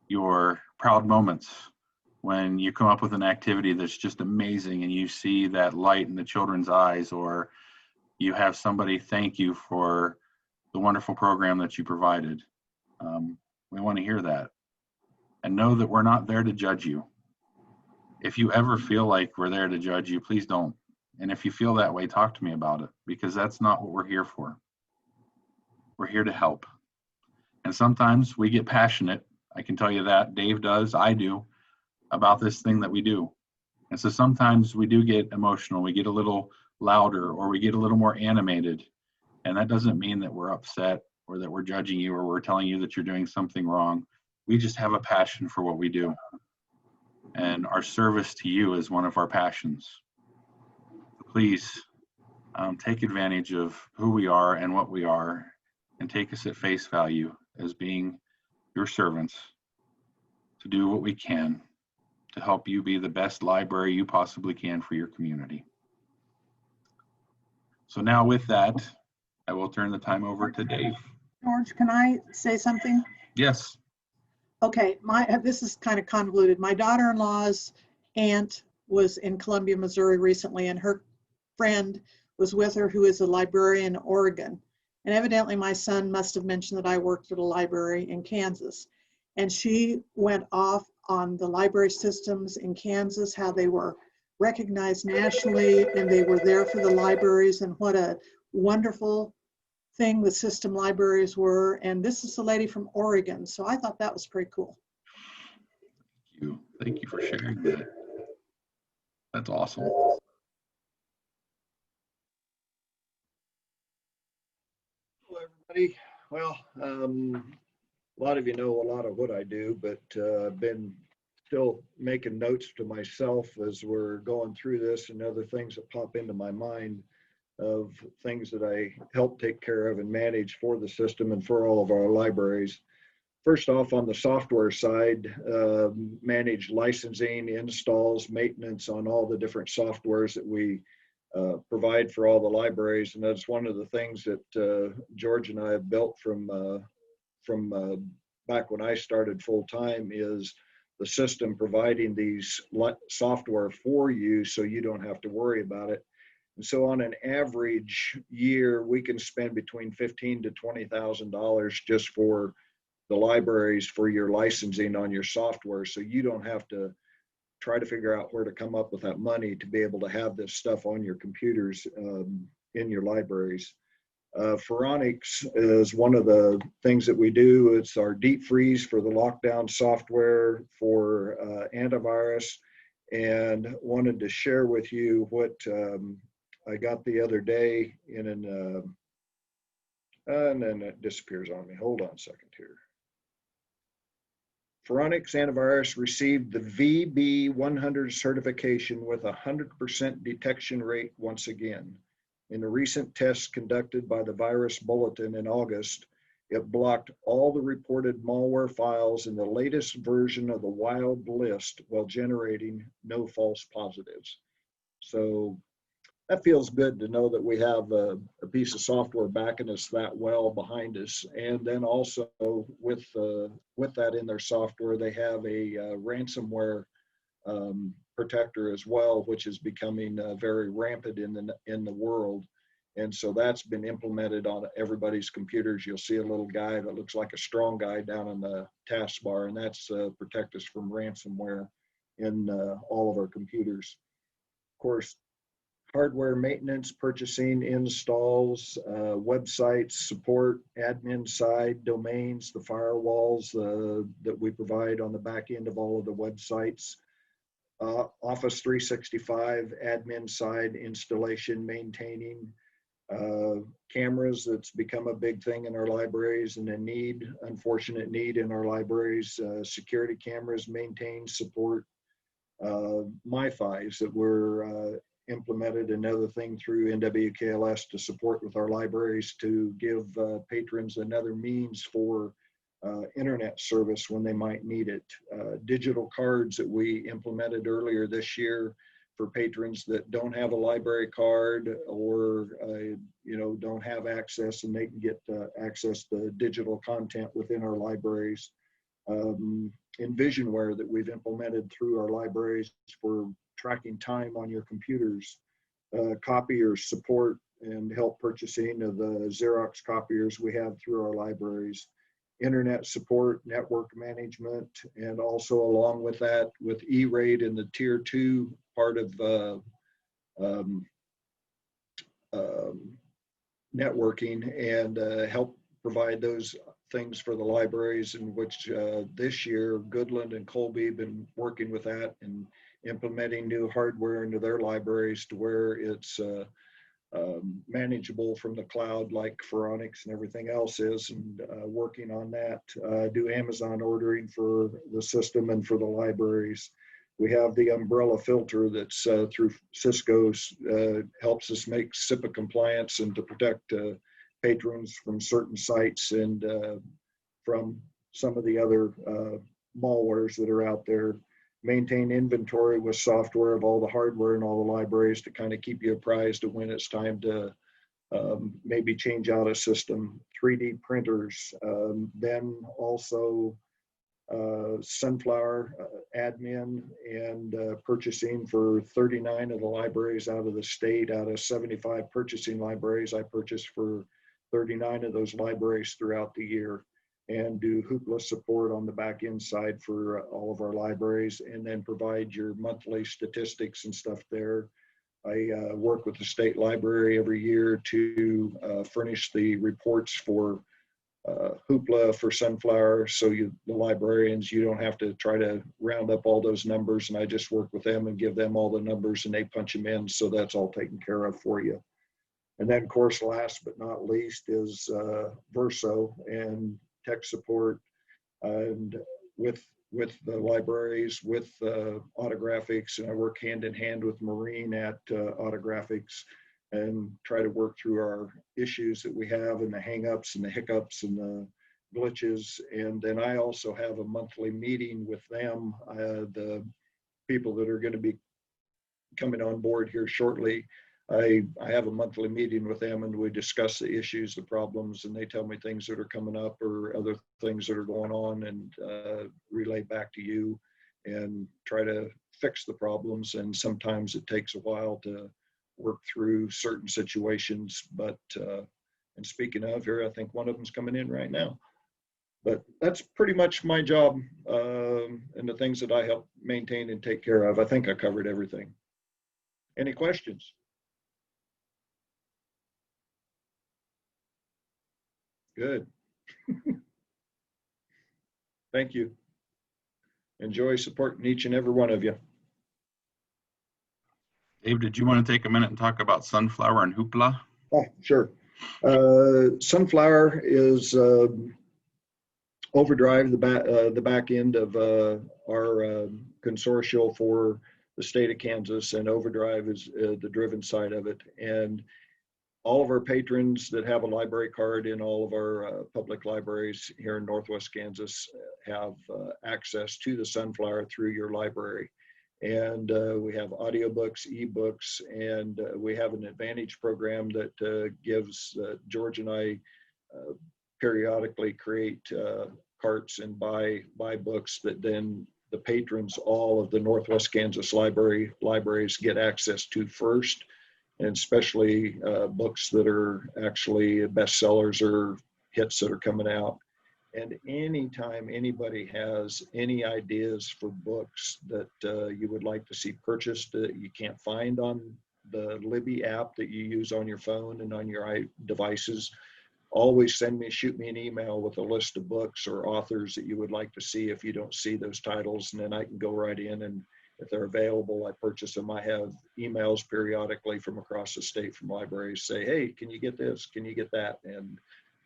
your proud moments when you come up with an activity that's just amazing and you see that light in the children's eyes, or you have somebody thank you for the wonderful program that you provided. We want to hear that. And know that we're not there to judge you. If you ever feel like we're there to judge you, please don't. And if you feel that way, talk to me about it, because that's not what we're here for. We're here to help. And sometimes we get passionate. I can tell you that. Dave does, I do, about this thing that we do. And so sometimes we do get emotional, we get a little louder, or we get a little more animated. And that doesn't mean that we're upset or that we're judging you or we're telling you that you're doing something wrong. We just have a passion for what we do. And our service to you is one of our passions. Please take advantage of who we are and what we are, and take us at face value as being your servants to do what we can to help you be the best library you possibly can for your community. So now with that, I will turn the time over to Dave. George, can I say something? Yes. Okay, this is kind of convoluted. My daughter-in-law's aunt was in Columbia, Missouri recently, and her friend was with her who is a librarian in Oregon. And evidently my son must have mentioned that I worked at a library in Kansas. And she went off on the library systems in Kansas, how they were recognized nationally and they were there for the libraries, and what a wonderful thing the system libraries were. And this is a lady from Oregon, so I thought that was pretty cool. Thank you for sharing that. That's awesome. Hello, everybody. Well, a lot of you know a lot of what I do, but I've been still making notes to myself as we're going through this, and other things that pop into my mind of things that I help take care of and manage for the system and for all of our libraries. First off, on the software side, manage licensing, installs, maintenance on all the different softwares that we provide for all the libraries. And that's one of the things that George and I have built from back when I started full time, is the system providing these software for you so you don't have to worry about it. And so on an average year, we can spend between $15,000 to $20,000 just for the libraries for your licensing on your software. So you don't have to try to figure out where to come up with that money to be able to have this stuff on your computers in your libraries. Phoronix is one of the things that we do. It's our deep freeze for the lockdown software for antivirus, and wanted to share with you what I got the other day in an, and then it disappears on me. Hold on a second here. Phoronix antivirus received the VB100 certification with 100% detection rate once again. In a recent test conducted by the Virus Bulletin in August, it blocked all the reported malware files in the latest version of the wild list while generating no false positives. So that feels good to know that we have a piece of software backing us that well behind us. And then also with that in their software, they have a ransomware protector as well, which is becoming very rampant in the world. And so that's been implemented on everybody's computers. You'll see a little guy that looks like a strong guy down on the taskbar, and that's protect us from ransomware in all of our computers. Of course, hardware maintenance, purchasing, installs, websites, support, admin side, domains, the firewalls that we provide on the back end of all of the websites. Office 365, admin side, installation, maintaining, cameras, that's become a big thing in our libraries and a unfortunate need in our libraries, security cameras, maintain, support, MiFis that were implemented, another thing through NWKLS to support with our libraries to give patrons another means for internet service when they might need it. Digital cards that we implemented earlier this year for patrons that don't have a library card or don't have access, and they can get access to digital content within our libraries. Envisionware that we've implemented through our libraries for tracking time on your computers. Copier support and help purchasing of the Xerox copiers we have through our libraries. internet support, network management, and also along with that, with E-rate in the tier 2 part of networking, and help provide those things for the libraries, in which this year Goodland and Colby have been working with that and implementing new hardware into their libraries to where it's manageable from the cloud, like Phoronix and everything else is, and working on that. Do Amazon ordering for the system and for the libraries. We have the umbrella filter that's through Cisco's, helps us make SIPA compliance and to protect patrons from certain sites and from some of the other malwares that are out there. Maintain inventory with software of all the hardware in all the libraries to kind of keep you apprised of when it's time to maybe change out a system. 3D printers, then also Sunflower admin and purchasing for 39 of the libraries out of the state. Out of 75 purchasing libraries, I purchase for 39 of those libraries throughout the year, and do Hoopla support on the back end side for all of our libraries, and then provide your monthly statistics and stuff there. I work with the state library every year to furnish the reports for Hoopla for Sunflower, so the librarians, you don't have to try to round up all those numbers, and I just work with them and give them all the numbers and they punch them in, so that's all taken care of for you. And then, of course, last but not least is Verso and tech support, and with the libraries, with Autographics, and I work hand in hand with Maureen at Autographics and try to work through our issues that we have and the hangups and the hiccups and the glitches. And then I also have a monthly meeting with them, the people that are going to be coming on board here shortly. I have a monthly meeting with them and we discuss the issues, the problems, and they tell me things that are coming up or other things that are going on, and relay back to you and try to fix the problems. And sometimes it takes a while to work through certain situations, but and speaking of here, I think one of them's coming in right now. But that's pretty much my job, and the things that I help maintain and take care of. I think I covered everything. Any questions? Good. Thank you. Enjoy supporting each and every one of you. Dave, did you want to take a minute and talk about Sunflower and Hoopla? Oh, sure. Sunflower is Overdrive, the back end of our consortium for the state of Kansas, and Overdrive is the driven side of it. And all of our patrons that have a library card in all of our public libraries here in Northwest Kansas have access to the Sunflower through your library. And we have audiobooks, ebooks, and we have an Advantage program that gives George and I periodically create carts and buy books that then the patrons, all of the Northwest Kansas libraries get access to first, and especially books that are actually bestsellers or hits that are coming out. And anytime anybody has any ideas for books that you would like to see purchased that you can't find on the Libby app that you use on your phone and on your devices, always shoot me an email with a list of books or authors that you would like to see if you don't see those titles, and then I can go right in, and if they're available, I purchase them. I have emails periodically from across the state from libraries say, hey, can you get this? Can you get that? And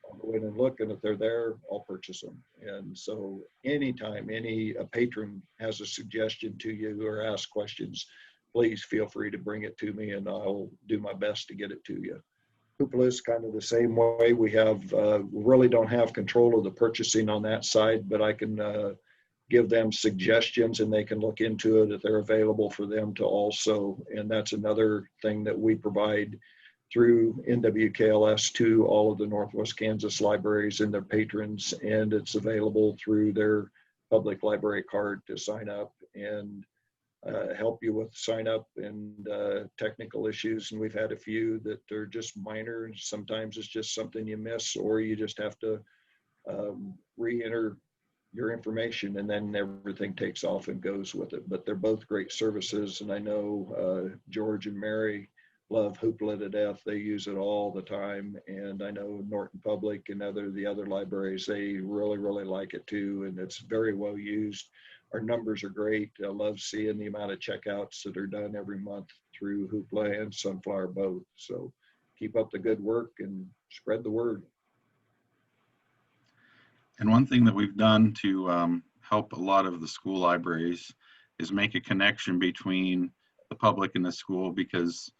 I'll go in and look, and if they're there, I'll purchase them. And so anytime a patron has a suggestion to you or asks questions, please feel free to bring it to me, and I'll do my best to get it to you. Hoopla is kind of the same way. We really don't have control of the purchasing on that side, but I can give them suggestions and they can look into it if they're available for them to also. And that's another thing that we provide through NWKLS to all of the Northwest Kansas libraries and their patrons, and it's available through their public library card to sign up and help you with sign up and technical issues. And we've had a few that are just minor. Sometimes it's just something you miss, or you just have to re-enter your information, and then everything takes off and goes with it. But they're both great services, and I know George and Mary love Hoopla to death. They use it all the time, and I know Norton Public and the other libraries, they really like it too, and it's very well used. Our numbers are great. I love seeing the amount of checkouts that are done every month through Hoopla and Sunflower both. So keep up the good work and spread the word. And one thing that we've done to help a lot of the school libraries is make a connection between the public and the school, because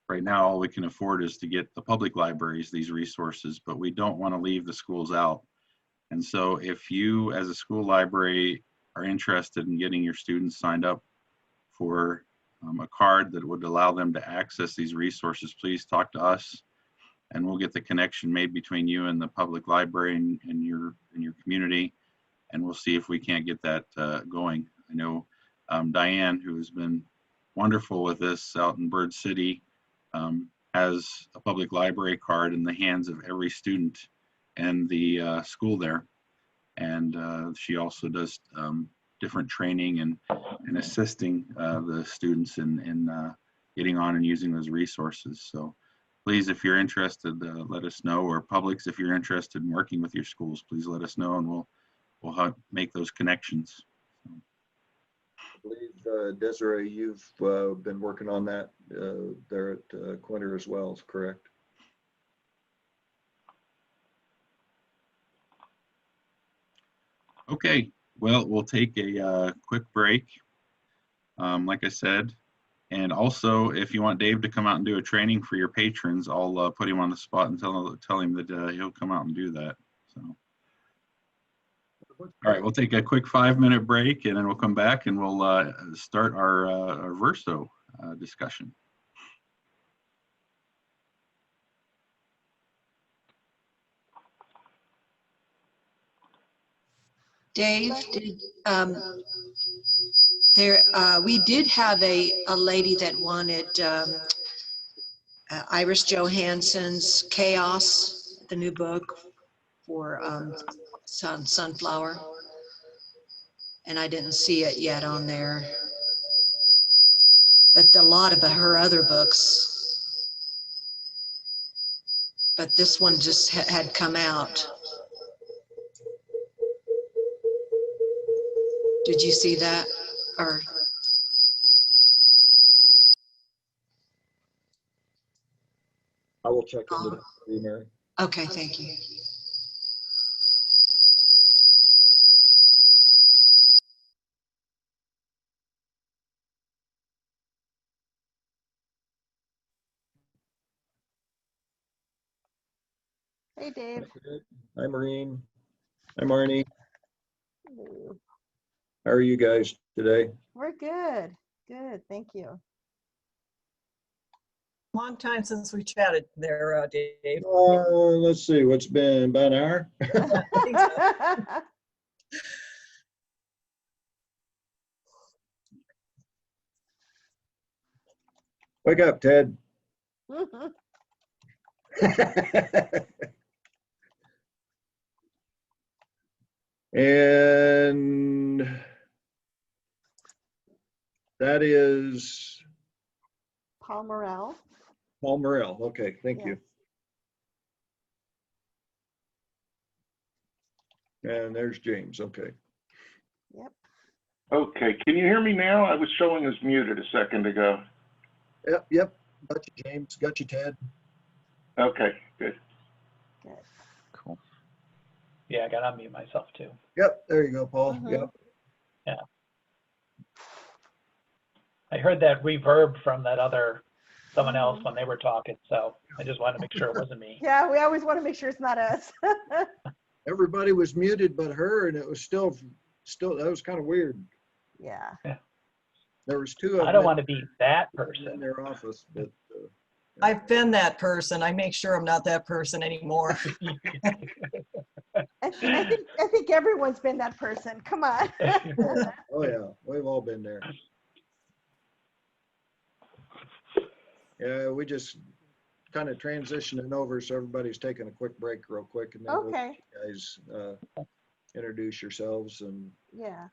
right now all we can afford is to get the public libraries these resources, but we don't want to leave the schools out. And so if you as a school library are interested in getting your students signed up for a card that would allow them to access these resources, please talk to us, and we'll get the connection made between you and the public library and your community, and we'll see if we can't get that going. I know Diane, who has been wonderful with this out in Bird City, has a public library card in the hands of every student in the school there, and she also does different training and assisting the students in getting on and using those resources. So please, if you're interested, let us know, or Publix, if you're interested in working with your schools, please let us know, and we'll help make those connections. I believe, Desiree, you've been working on that there at Quinter as well, correct? Okay, well, we'll take a quick break, like I said. And also, if you want Dave to come out and do a training for your patrons, I'll put him on the spot and tell him that he'll come out and do that. So, all right, we'll take a quick 5-minute break, and then we'll come back and we'll start our Verso discussion. Dave, we did have a lady that wanted Iris Johansson's Chaos, the new book for Sunflower, and I didn't see it yet on there. But a lot of her other books, but this one just had come out. Did you see that? Or I will check into that for you, Mary. okay, thank you. Hey, Dave. Hi, Maureen. Hi, Marnie. Hello. How are you guys today? We're good. Good, thank you. Long time since we chatted there, Dave. Let's see, what's been about an hour? Wake up, Ted. And that is Paul Morrell. Paul Morrell. Okay, thank you. And there's James. Okay. Yep. Okay, can you hear me now? I was showing as muted a second ago. Yep. Got you, James. Got you, Ted. Okay, good. Good. Cool. Yeah, I got to unmute myself too. Yep, there you go, Paul. Yep. Yeah. I heard that reverb from that other someone else when they were talking, so I just wanted to make sure it wasn't me. Yeah, we always want to make sure it's not us. Everybody was muted but her, and it was still that was kind of weird. Yeah. There was two of them. I don't want to be that person in their office, but I've been that person. I make sure I'm not that person anymore. I think everyone's been that person. Come on. Oh yeah, we've all been there. Yeah, we just kind of transitioning over, so everybody's taking a quick break real quick, and then we'll let Okay, you guys introduce yourselves and yeah.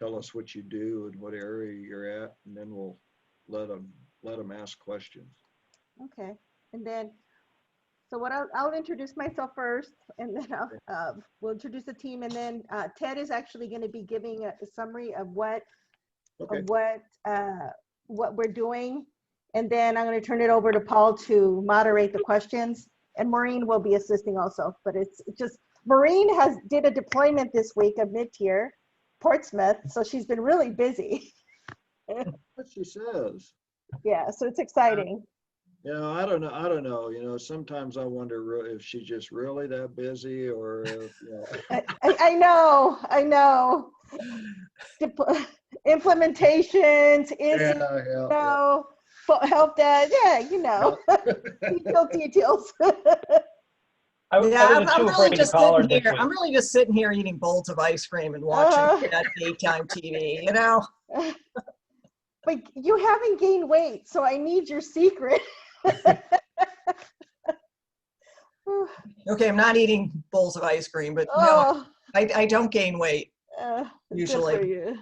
tell us what you do and what area you're at, and then we'll let them ask questions. Okay, and then, so what I'll introduce myself first, and then we'll introduce the team, and then Ted is actually going to be giving a summary of what Okay. what we're doing, and then I'm going to turn it over to Paul to moderate the questions, and Maureen will be assisting also. But it's just Maureen did a deployment this week of mid-tier Portsmouth, so she's been really busy. What she says. Yeah, so it's exciting. I don't know. Sometimes I wonder if she's just really that busy, or if, I know. Implementations, help desk, details. I was I'm too really afraid to just call her sitting this here. week. I'm really just sitting here eating bowls of ice cream and watching that daytime TV, But you haven't gained weight, so I need your secret. Okay, I'm not eating bowls of ice cream, but Oh. no, I don't gain weight usually. Good for you.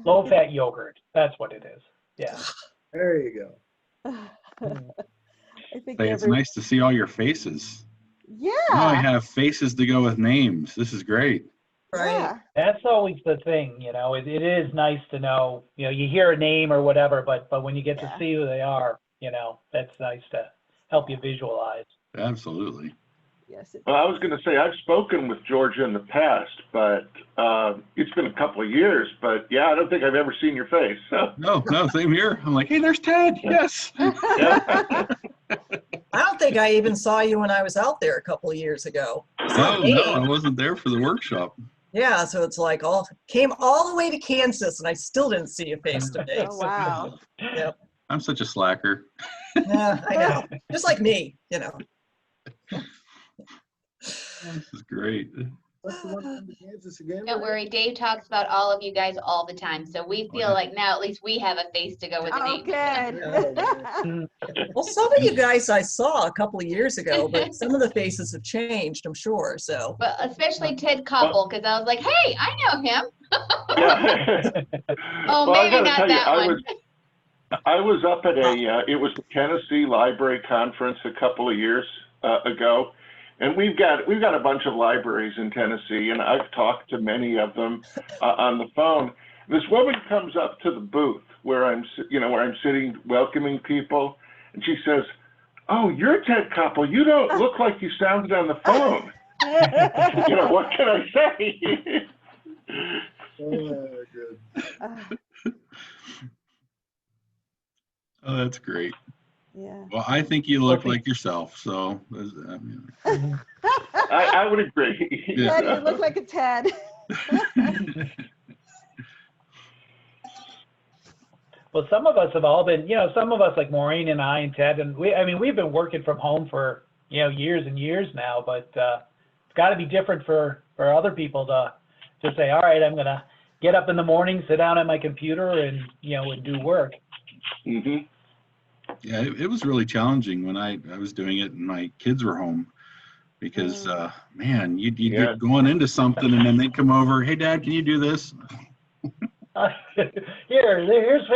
Low-fat yogurt. That's what it is. Yeah. There you go. I think It's nice to see all your faces. Yeah. Now I have faces to go with names. This is great. Right. That's always the thing, it is nice to know, you hear a name or whatever, but when you get to see who they are, that's nice to help you visualize. Absolutely. Yes. Well, I was going to say, I've spoken with Georgia in the past, but it's been a couple of years, but yeah, I don't think I've ever seen your face. So. No, same here. I'm like, hey, there's Ted. Yes. I don't think I even saw you when I was out there a couple of years ago. No, I wasn't there for the workshop. Yeah, so it's like came all the way to Kansas, and I still didn't see you face to face. Oh, wow. Yep. I'm such a slacker. Yeah, I know. Just like me, This is great. What's the one from Kansas again? Don't worry, Dave talks about all of you guys all the time, so we feel like now at least we have a face to go with the name. Good. Well, some of you guys I saw a couple of years ago, but some of the faces have changed, I'm sure. So, But especially Ted Koppel, because I was like, hey, I know him. Oh, Well, I maybe gotta not tell you, that one. I was up at it was the Tennessee Library Conference a couple of years ago, and we've got a bunch of libraries in Tennessee, and I've talked to many of them on the phone. This woman comes up to the booth where I'm sitting welcoming people, and she says, "Oh, you're Ted Koppel. You don't look like you sounded on the phone." What can I say? Good. Oh, that's great. Yeah. Well, I think you look like yourself, so I would agree. Yeah, you look like a Ted. Well, some of us have all been, some of us like Maureen and I and Ted, and we've been working from home for, years and years now, but it's got to be different for other people to say, all right, I'm going to get up in the morning, sit down at my computer and, and do work. Mm-hmm. Yeah, it was really challenging when I was doing it and my kids were home because, man, you'd get going into something and then they'd come over, hey, Dad, can you do this? Here's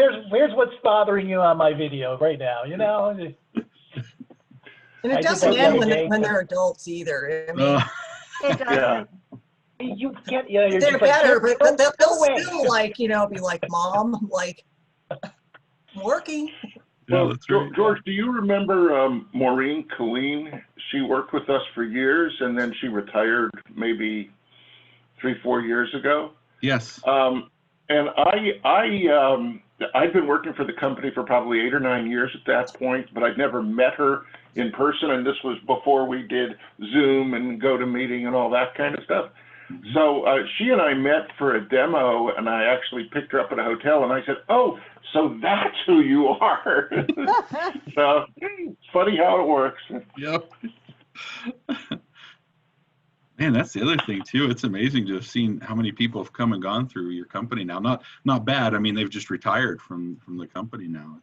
what's bothering you on my video right now, And it doesn't end when they're adults either. I mean, it doesn't. You get, you're they're just better, like, but they'll go away. still be like, Mom, I'm working. Well, George, do you remember Maureen Colleen? She worked with us for years, and then she retired maybe 3-4 years ago. Yes. And I'd been working for the company for probably 8 or 9 years at that point, but I'd never met her in person, and this was before we did Zoom and GoToMeeting and all that kind of stuff. Mm-hmm. So she and I met for a demo, and I actually picked her up at a hotel, and I said, "Oh, so that's who you are." So it's funny how it works. Yep. Man, that's the other thing too. It's amazing to have seen how many people have come and gone through your company now. Not bad. I mean, they've just retired from the company now.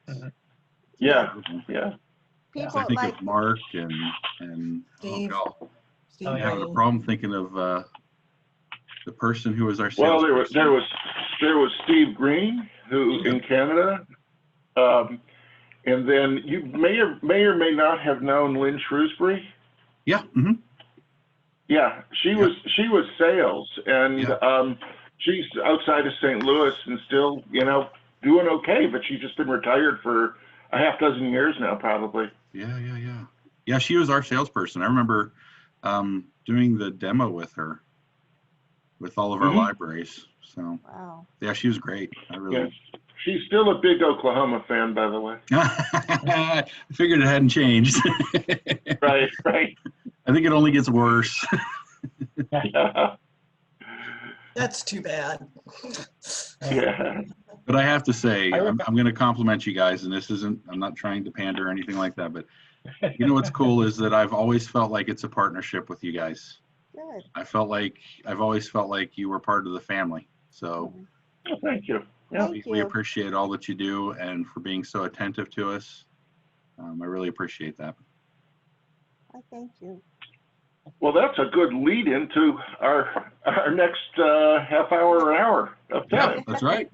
Yeah, yeah. So I People think like, of Mark and Steve. oh, Steve I'm having a Green. problem thinking of the person who was our Well, salesperson. there was Steve Green, who in Canada, and then you may or may not have known Lynn Shrewsbury. Yeah. Mm-hmm. Yeah, she was sales, and she's outside of St. Louis and still, doing okay. But she's just been retired for a half dozen years now, probably. Yeah, she was our salesperson. I remember doing the demo with her, with all of our libraries. So wow. yeah, she was great. I really. Yeah. She's still a big Oklahoma fan, by the way. I figured it hadn't changed. Right. I think it only gets worse. Yeah. That's too bad. Yeah. But I have to say, I'm going to compliment you guys, and I'm not trying to pander or anything like that, but you know what's cool is that I've always felt like it's a partnership with you guys. Good. I've always felt like you were part of the family. So Well, thank you. Yeah. We appreciate all that you do and for being so attentive to us. I really appreciate that. I thank you. Well, that's a good lead into our next half hour or hour of time. Yeah, that's right.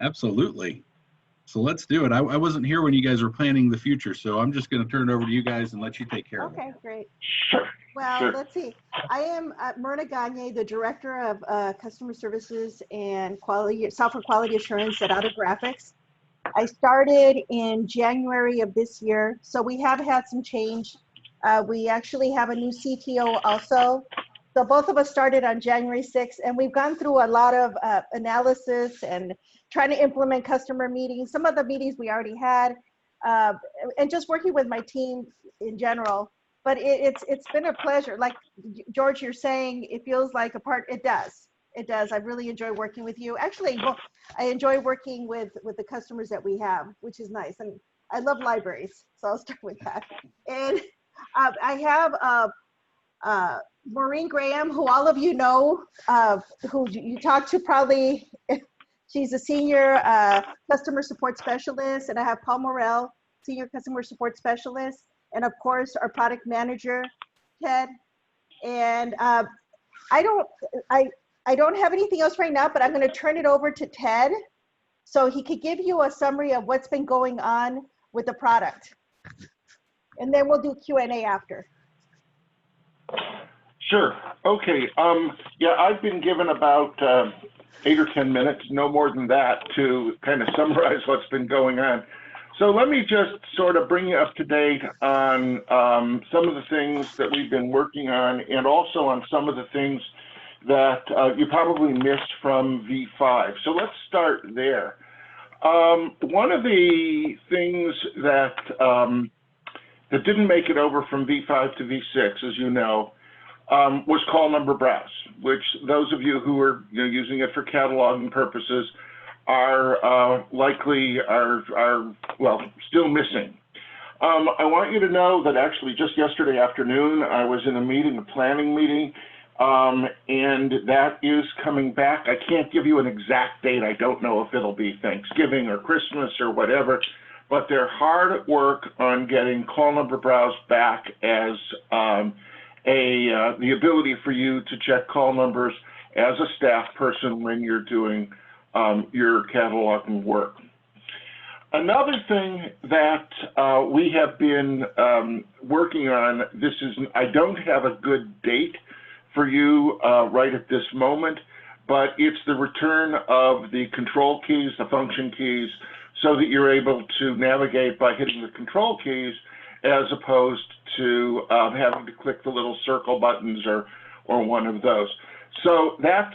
Absolutely. So let's do it. I wasn't here when you guys were planning the future, so I'm just going to turn it over to you guys and let you take care of it. Okay, great. Sure. Well, Sure. let's see. I am Myrna Gagne, the Director of Customer Services and Software Quality Assurance at Audit Graphics. I started in January of this year, so we have had some change. We actually have a new CTO also. So both of us started on January 6th, and we've gone through a lot of analysis and trying to implement customer meetings. Some of the meetings we already had, and just working with my team in general. But it's been a pleasure. Like George, you're saying, it feels like a part. It does. It does. I really enjoy working with you. Actually, I enjoy working with the customers that we have, which is nice. And I love libraries, so I'll start with that. And I have Maureen Graham, who all of you know, who you talked to probably. She's a senior customer support specialist, and I have Paul Morrell, senior customer support specialist, and of course our product manager, Ted. And I don't have anything else right now, but I'm going to turn it over to Ted, so he could give you a summary of what's been going on with the product, and then we'll do Q&A after. Sure. Okay. Yeah, I've been given about 8 or 10 minutes, no more than that, to kind of summarize what's been going on. So let me just sort of bring you up to date on some of the things that we've been working on, and also on some of the things that you probably missed from V5. So let's start there. One of the things that that didn't make it over from V5 to V6, as you know, was call number browse, which those of you who are using it for cataloging purposes are likely well, still missing. I want you to know that actually just yesterday afternoon, I was in a meeting, a planning meeting, and that is coming back. I can't give you an exact date. I don't know if it'll be Thanksgiving or Christmas or whatever, but they're hard at work on getting call number browse back as the ability for you to check call numbers as a staff person when you're doing your cataloging work. Another thing that we have been working on, I don't have a good date for you right at this moment, but it's the return of the control keys, the function keys, so that you're able to navigate by hitting the control keys as opposed to having to click the little circle buttons or one of those. So that's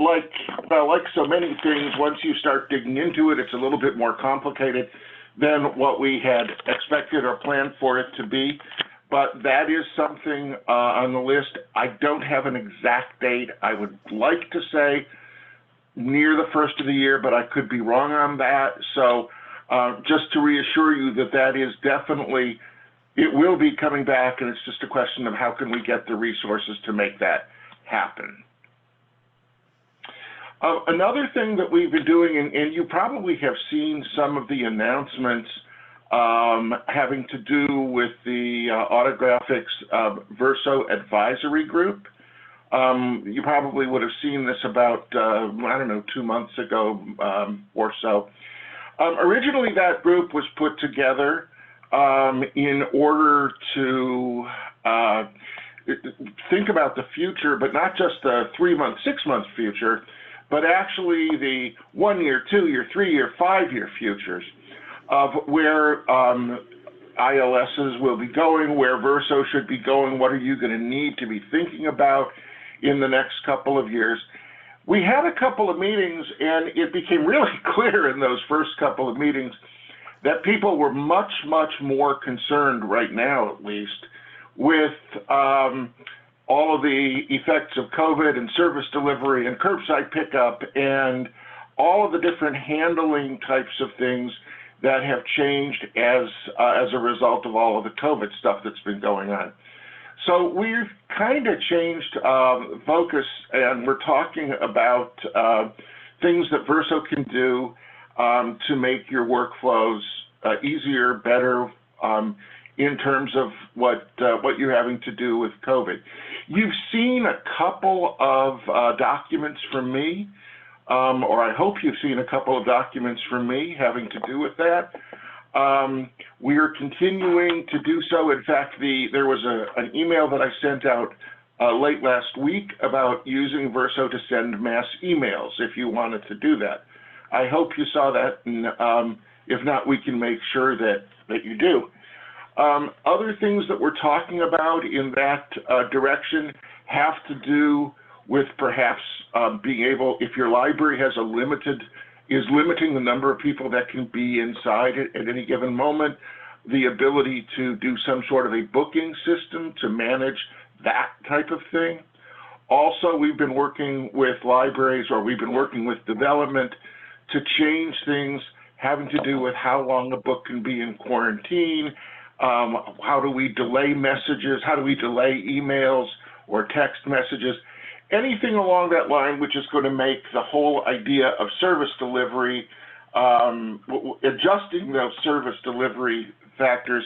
like so many things, once you start digging into it, it's a little bit more complicated than what we had expected or planned for it to be. But that is something on the list. I don't have an exact date. I would like to say near the first of the year, but I could be wrong on that. So just to reassure you that that is definitely, it will be coming back, and it's just a question of how can we get the resources to make that happen. Another thing that we've been doing, and you probably have seen some of the announcements having to do with the Autographics Verso Advisory Group. You probably would have seen this about, I don't know, 2 months ago or so. Originally, that group was put together in order to think about the future, but not just the 3-month, 6-month future, but actually the 1-year, 2-year, 3-year, 5-year futures of where ILSs will be going, where Verso should be going, what are you going to need to be thinking about in the next couple of years. We had a couple of meetings, and it became really clear in those first couple of meetings that people were much, much more concerned right now, at least, with all of the effects of COVID and service delivery and curbside pickup and all of the different handling types of things that have changed as a result of all of the COVID stuff that's been going on. So we've kind of changed focus, and we're talking about things that Verso can do to make your workflows easier, better, in terms of what you're having to do with COVID. You've seen a couple of documents from me, or I hope you've seen a couple of documents from me having to do with that. We are continuing to do so. In fact, there was an email that I sent out late last week about using Verso to send mass emails if you wanted to do that. I hope you saw that, and if not, we can make sure that you do. Other things that we're talking about in that direction have to do with perhaps being able, if your library has is limiting the number of people that can be inside at any given moment, the ability to do some sort of a booking system to manage that type of thing. Also, we've been working with libraries, or we've been working with development to change things having to do with how long a book can be in quarantine, how do we delay messages, how do we delay emails or text messages, anything along that line, which is going to make the whole idea of service delivery, adjusting those service delivery factors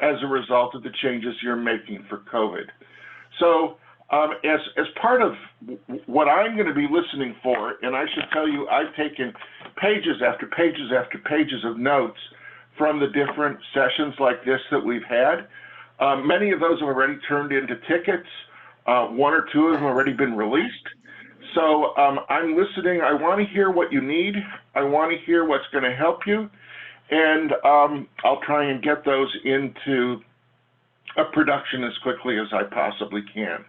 as a result of the changes you're making for COVID. So as part of what I'm going to be listening for, and I should tell you, I've taken pages after pages after pages of notes from the different sessions like this that we've had. Many of those have already turned into tickets. 1 or 2 of them have already been released. So I'm listening. I want to hear what you need. I want to hear what's going to help you. And I'll try and get those into a production as quickly as I possibly can.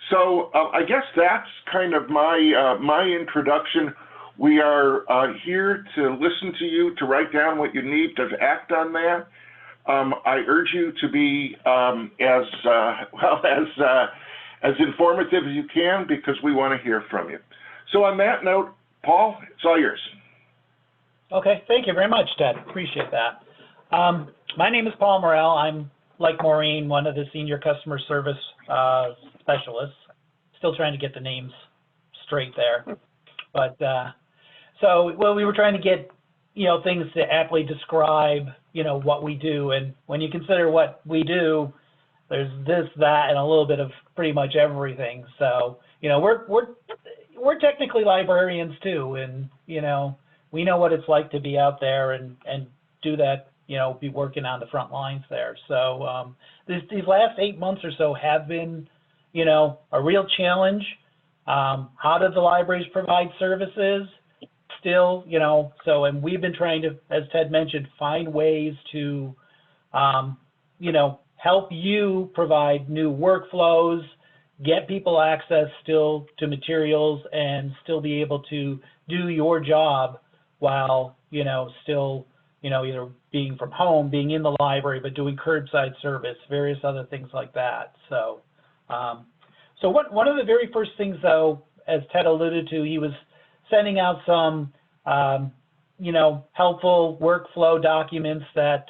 So I guess that's kind of my introduction. We are here to listen to you, to write down what you need, to act on that. I urge you to be as informative as you can, because we want to hear from you. So on that note, Paul, it's all yours. Okay, thank you very much, Ted. Appreciate that. My name is Paul Morrell. I'm, like Maureen, one of the senior customer service specialists. Still trying to get the names straight there. But well, we were trying to get, things to aptly describe, what we do. And when you consider what we do, there's this, that, and a little bit of pretty much everything. So, we're technically librarians too, and we know what it's like to be out there and do that, be working on the front lines there. So these last 8 months or so have been, a real challenge. How do the libraries provide services? Still, and we've been trying to, as Ted mentioned, find ways to, help you provide new workflows, get people access still to materials, and still be able to do your job while, still, either being from home, being in the library, but doing curbside service, various other things like that. So, one of the very first things, though, as Ted alluded to, he was sending out some, helpful workflow documents that,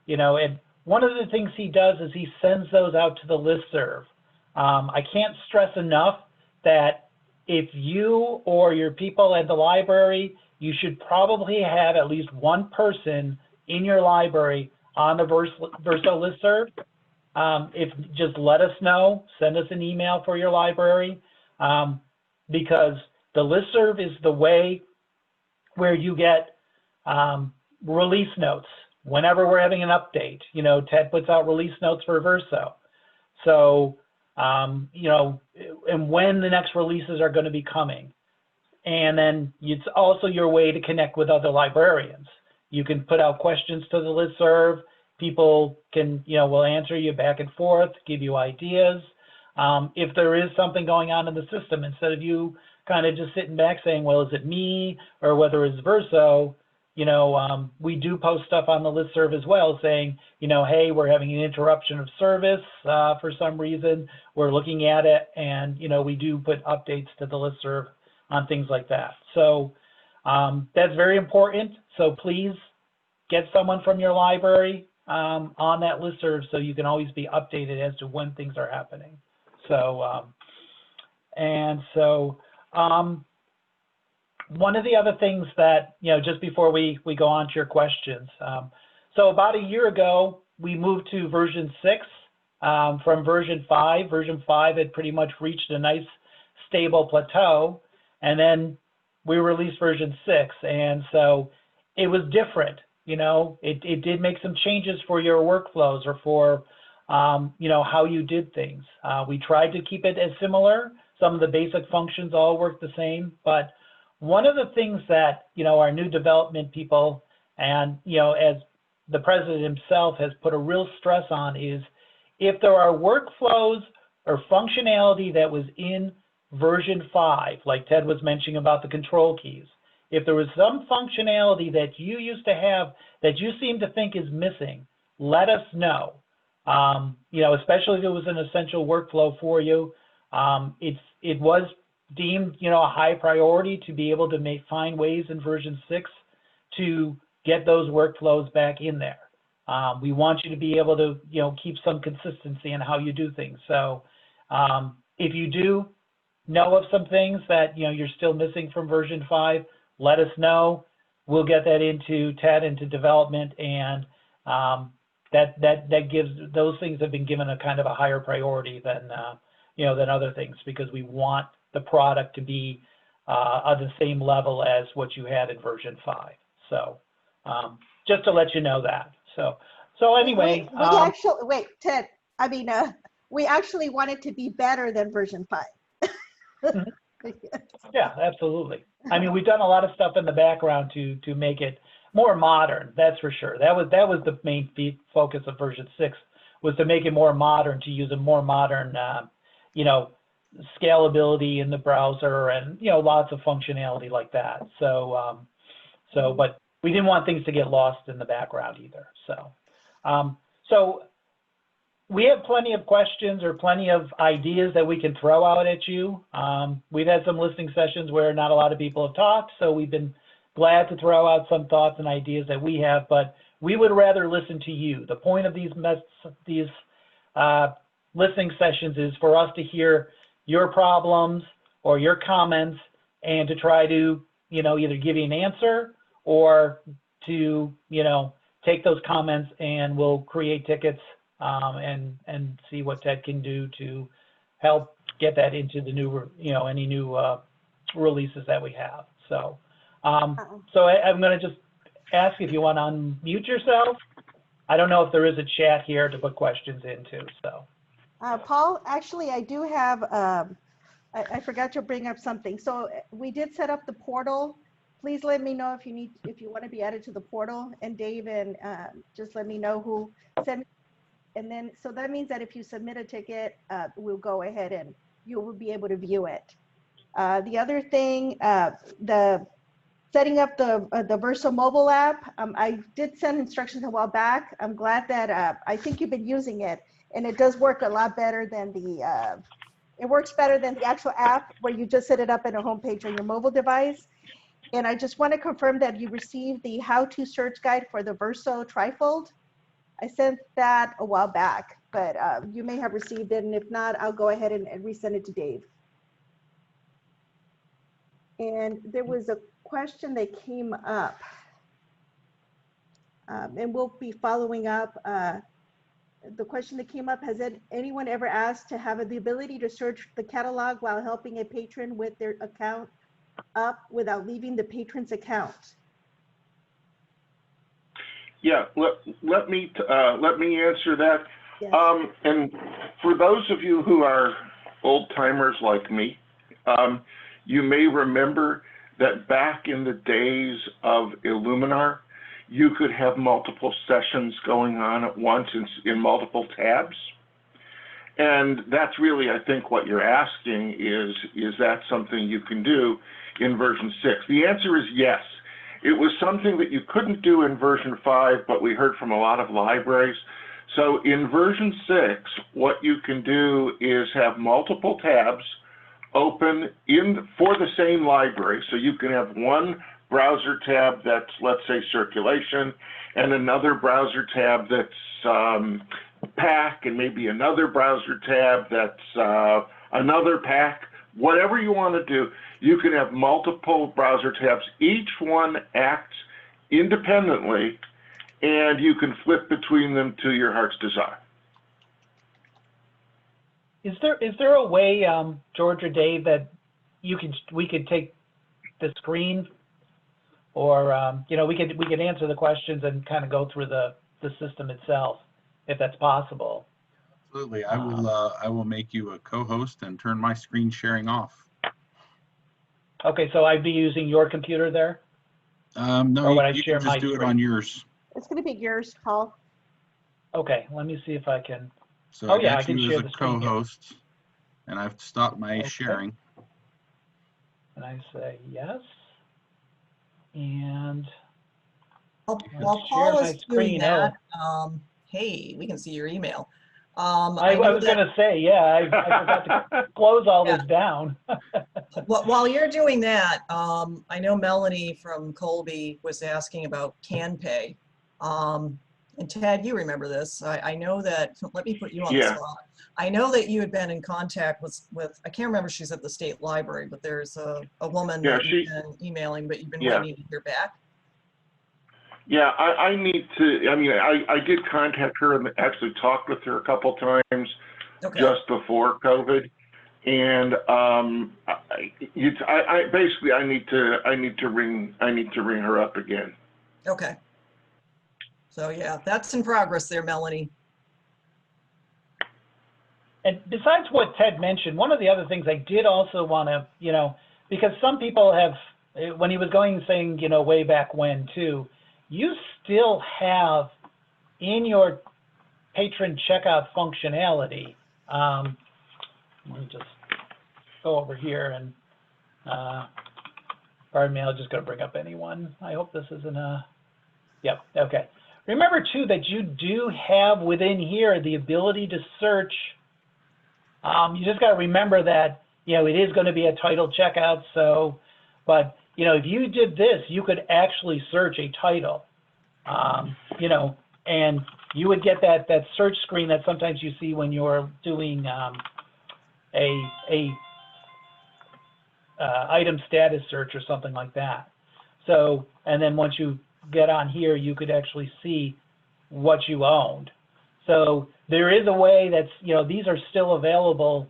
and one of the things he does is he sends those out to the listserv. I can't stress enough that if you or your people at the library, you should probably have at least one person in your library on the Verso listserv. If just let us know, send us an email for your library, because the listserv is the way where you get release notes. Whenever we're having an update, you know, Ted puts out release notes for Verso. So, you know, and when the next releases are going to be coming. And then it's also your way to connect with other librarians. You can put out questions to the listserv. People can, you know, will answer you back and forth, give you ideas. If there is something going on in the system, instead of you kind of just sitting back saying, well, is it me or whether it's Verso, you know, we do post stuff on the listserv as well saying, you know, hey, we're having an interruption of service for some reason. We're looking at it, and, you know, we do put updates to the listserv on things like that. So that's very important. So please get someone from your library on that listserv so you can always be updated as to when things are happening. So, one of the other things that, you know, just before we go on to your questions. So about a year ago, we moved to version 6 from version 5. Version 5 had pretty much reached a nice stable plateau. And then we released version 6. And so it was different, you know, it did make some changes for your workflows or for, you know, how you did things. We tried to keep it as similar. Some of the basic functions all work the same, but one of the things that, you know, our new development people and, you know, as the president himself has put a real stress on is if there are workflows or functionality that was in version 5, like Ted was mentioning about the control keys, if there was some functionality that you used to have that you seem to think is missing, let us know. You know, especially if it was an essential workflow for you. It was deemed, you know, a high priority to be able to find ways in version 6 to get those workflows back in there. We want you to be able to, you know, keep some consistency in how you do things. So if you do know of some things that, you know, you're still missing from version 5, let us know. We'll get that into TED, into development, and that gives, those things have been given a kind of a higher priority than, you know, than other things, because we want the product to be on the same level as what you had in version 5. So just to let you know that. So anyway. Wait, Ted, I mean, we actually want it to be better than version 5. Yeah, absolutely. I mean, we've done a lot of stuff in the background to make it more modern, that's for sure. That was the main focus of version 6, was to make it more modern, to use a more modern, you know, scalability in the browser and, you know, lots of functionality like that. So, but we didn't want things to get lost in the background either. So we have plenty of questions or plenty of ideas that we can throw out at you. We've had some listening sessions where not a lot of people have talked, so we've been glad to throw out some thoughts and ideas that we have, but we would rather listen to you. The point of these listening sessions is for us to hear your problems or your comments and to try to, you know, either give you an answer or to, you know, take those comments and we'll create tickets and see what Ted can do to help get that into the new, you know, any new releases that we have. So, so I'm going to just ask if you want to unmute yourself. I don't know if there is a chat here to put questions into. So, Paul, actually, I do have. I forgot to bring up something. So we did set up the portal. Please let me know if you want to be added to the portal. And Dave, and just let me know who sent. And then, so that means that if you submit a ticket, we'll go ahead and you will be able to view it. The other thing, the setting up the Verso mobile app, I did send instructions a while back. I'm glad that I think you've been using it, and it does work a lot better than it works better than the actual app where you just set it up in a homepage on your mobile device. And I just want to confirm that you received the how-to search guide for the Verso trifold. I sent that a while back, but you may have received it, and if not, I'll go ahead and resend it to Dave. And there was a question that came up. And we'll be following up. The question that came up, has anyone ever asked to have the ability to search the catalog while helping a patron with their account up without leaving the patron's account? Yeah, let me answer that. Yes. And for those of you who are old timers like me, you may remember that back in the days of Illuminar, you could have multiple sessions going on at once in multiple tabs. And that's really, I think, what you're asking is that something you can do in version 6? The answer is yes. It was something that you couldn't do in version 5, but we heard from a lot of libraries. So in version 6, what you can do is have multiple tabs open for the same library. So you can have one browser tab that's, let's say, circulation, and another browser tab that's PAC, and maybe another browser tab that's another PAC. Whatever you want to do, you can have multiple browser tabs. Each one acts independently, and you can flip between them to your heart's desire. Is there a way, George or Dave, that we could take the screen, or we could answer the questions and kind of go through the system itself, if that's possible? Absolutely. I will make you a co-host and turn my screen sharing off. Okay, so I'd be using your computer there? No, or would I you share can just my do it screen? on yours. It's going to be yours, Paul. Okay, let me see if I can. So Oh I yeah, got I can you share as a the screen here. co-host, and I've stopped my Okay. sharing. And I say yes. And While let's share Paul my is doing screen. that, hey, we can see your email. I know was that- going to say, yeah, I forgot to close all this down. While you're doing that, I know Melanie from Colby was asking about CanPay. And Ted, you remember this. I know that, let me put you on the Yeah. spot. I know that you had been in contact with I can't remember if she's at the state library, but there's a woman Yeah, that you've been emailing, but you've been Yeah. waiting to hear back. Yeah, I need to, I did contact her and actually talked with her a couple times just before COVID. And basically I need to ring her up again. Okay. So yeah, that's in progress there, Melanie. And besides what Ted mentioned, one of the other things I did also want to, because some people have, when he was saying, way back when too, you still have in your Patron Checkout functionality, let me just go over here and, pardon me, I'll just go bring up anyone. I hope this isn't a, yep, okay. Remember too that you do have within here the ability to search. You just got to remember that, it is going to be a title checkout. So, but, if you did this, you could actually search a title, and you would get that search screen that sometimes you see when you're doing a item status search or something like that. So, and then once you get on here, you could actually see what you owned. So there is a way that's, these are still available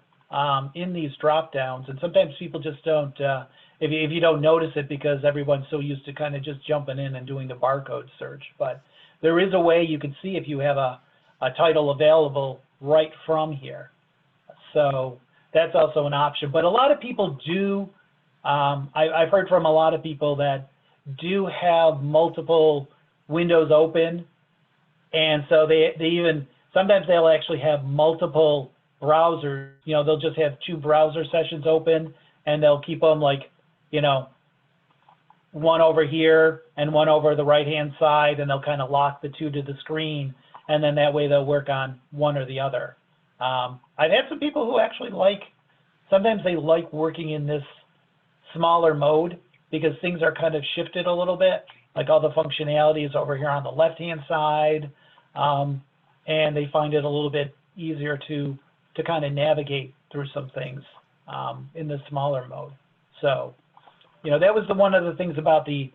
in these drop downs, and sometimes people just don't, if you don't notice it because everyone's so used to kind of just jumping in and doing the barcode search. But there is a way you can see if you have a title available right from here. So that's also an option. But a lot of people do, I've heard from a lot of people that do have multiple windows open, and so they even, sometimes they'll actually have multiple browsers. They'll just have 2 browser sessions open, and they'll keep them like, one over here and one over the right-hand side, and they'll kind of lock the 2 to the screen, and then that way they'll work on one or the other. I've had some people who actually sometimes they like working in this smaller mode because things are kind of shifted a little bit, like all the functionality is over here on the left-hand side, and they find it a little bit easier to kind of navigate through some things in the smaller mode. So You know, that was one of the things about the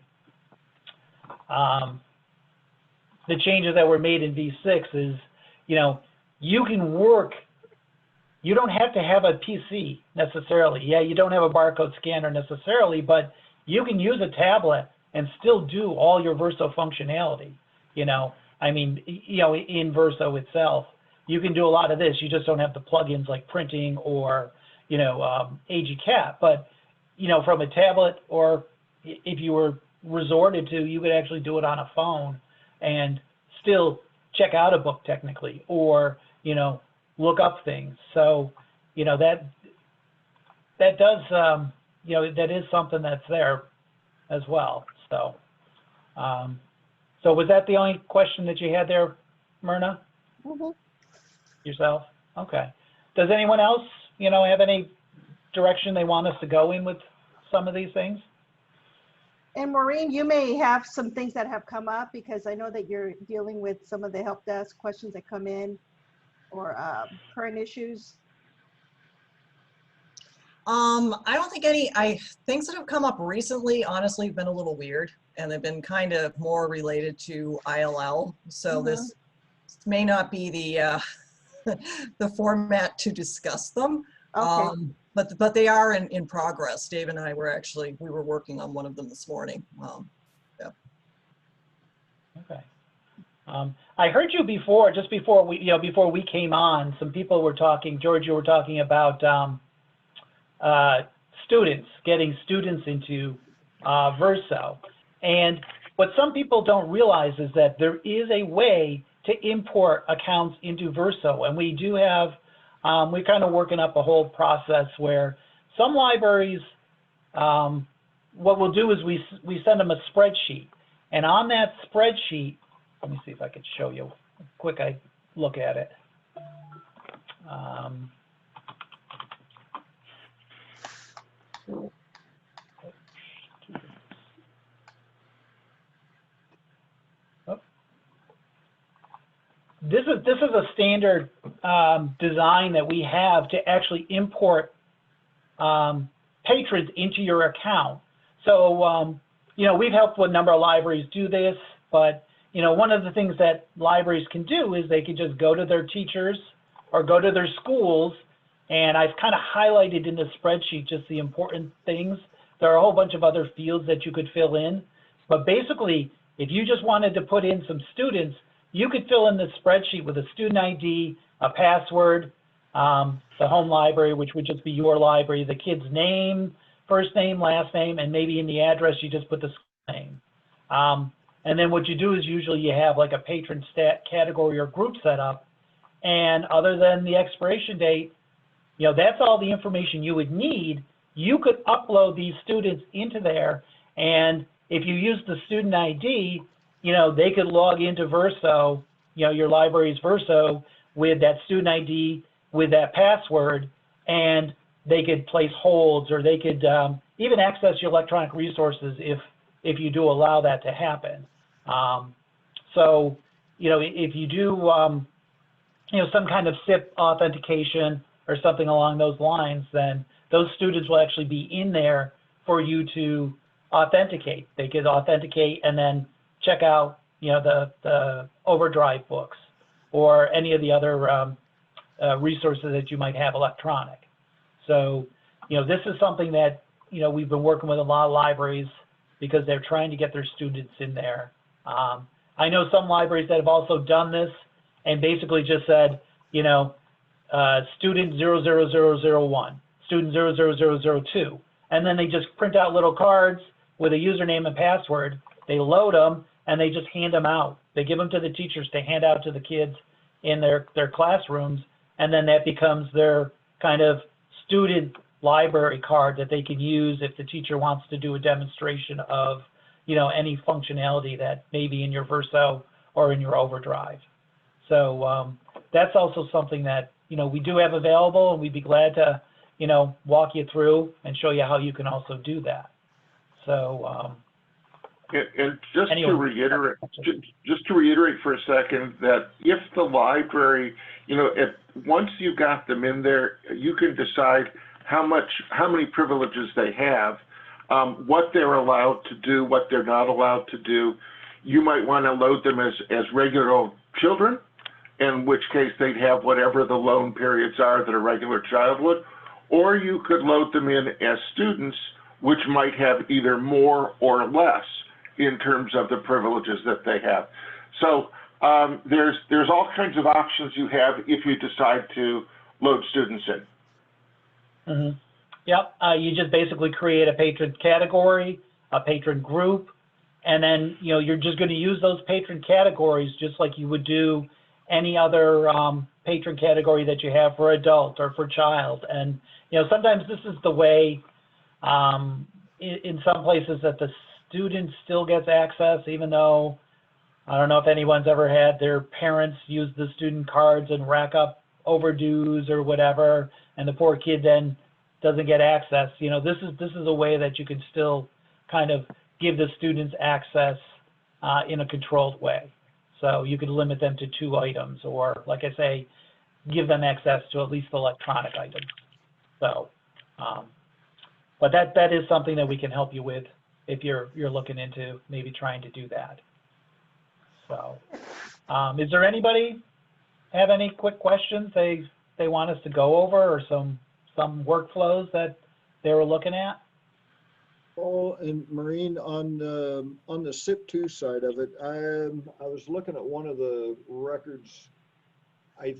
changes that were made in V6 is, you know, you can work, you don't have to have a PC necessarily. Yeah, you don't have a barcode scanner necessarily, but you can use a tablet and still do all your Verso functionality. You know, I mean, you know, in Verso itself, you can do a lot of this. You just don't have the plugins like printing or, you know, AGCAP. But, you know, from a tablet, or if you were resorted to, you could actually do it on a phone and still check out a book technically, or, you know, look up things. So, you know, that does, you know, that is something that's there as well. So, so was that the only question that you had there, Myrna? Mhm. Yourself? Okay. Does anyone else, you know, have any direction they want us to go in with some of these things? And Maureen, you may have some things that have come up, because I know that you're dealing with some of the help desk questions that come in, or current issues. I don't think any, things that have come up recently, honestly, have been a little weird, and they've been kind of more related to ILL. So this may not be the, the format to discuss them. Okay. But they are in progress. Dave and I were we were working on one of them this morning. Yeah. Okay. I heard you before, just before we, you know, before we came on, some people were talking, George, you were talking about students, getting students into Verso. And what some people don't realize is that there is a way to import accounts into Verso. And we do have, we're kind of working up a whole process where some libraries, what we'll do is we send them a spreadsheet. And on that spreadsheet, let me see if I could show you a quick look at it. This is a standard design that we have to actually import patrons into your account. So, you know, we've helped a number of libraries do this, but, you know, one of the things that libraries can do is they can just go to their teachers or go to their schools, and I've kind of highlighted in the spreadsheet just the important things. There are a whole bunch of other fields that you could fill in, but basically, if you just wanted to put in some students, you could fill in the spreadsheet with a student ID, a password, the home library, which would just be your library, the kid's name, first name, last name, and maybe in the address, you just put the school name. And then what you do is usually you have like a patron stat category or group set up. And other than the expiration date, you know, that's all the information you would need. You could upload these students into there. And if you use the student ID, you know, they could log into Verso, you know, your library's Verso with that student ID, with that password, and they could place holds, or they could even access your electronic resources if you do allow that to happen. So, you know, if you do, you know, some kind of SIP authentication or something along those lines, then those students will actually be in there for you to authenticate. They could authenticate and then check out, you know, the Overdrive books or any of the other resources that you might have electronic. So, you know, this is something that, you know, we've been working with a lot of libraries because they're trying to get their students in there. I know some libraries that have also done this and basically just said, you know, student 00001, student 00002, and then they just print out little cards with a username and password. They load them and they just hand them out. They give them to the teachers to hand out to the kids in their classrooms, and then that becomes their kind of student library card that they can use if the teacher wants to do a demonstration of, you know, any functionality that may be in your Verso or in your Overdrive. So that's also something that, you know, we do have available, and we'd be glad to, you know, walk you through and show you how you can also do that. So, and just anyway. to reiterate for a second, that if the library, you know, once you got them in there, you can decide how many privileges they have. what they're allowed to do, what they're not allowed to do. You might want to load them as regular children, in which case they'd have whatever the loan periods are that a regular child would, or you could load them in as students, which might have either more or less in terms of the privileges that they have. So there's all kinds of options you have if you decide to load students in. Mm-hmm. Yep, you just basically create a patron category, a patron group, and then you're just going to use those patron categories just like you would do any other patron category that you have for adult or for child. And sometimes this is the way in some places that the student still gets access, even though I don't know if anyone's ever had their parents use the student cards and rack up overdues or whatever, and the poor kid then doesn't get access. This is a way that you can still kind of give the students access in a controlled way. So you could limit them to 2 items, or like I say, give them access to at least electronic items. So, but that is something that we can help you with if you're looking into maybe trying to do that. So, is there anybody have any quick questions they want us to go over, or some workflows that they were looking at? Oh, and Maureen, on the SIP2 side of it, I was looking at one of the records. I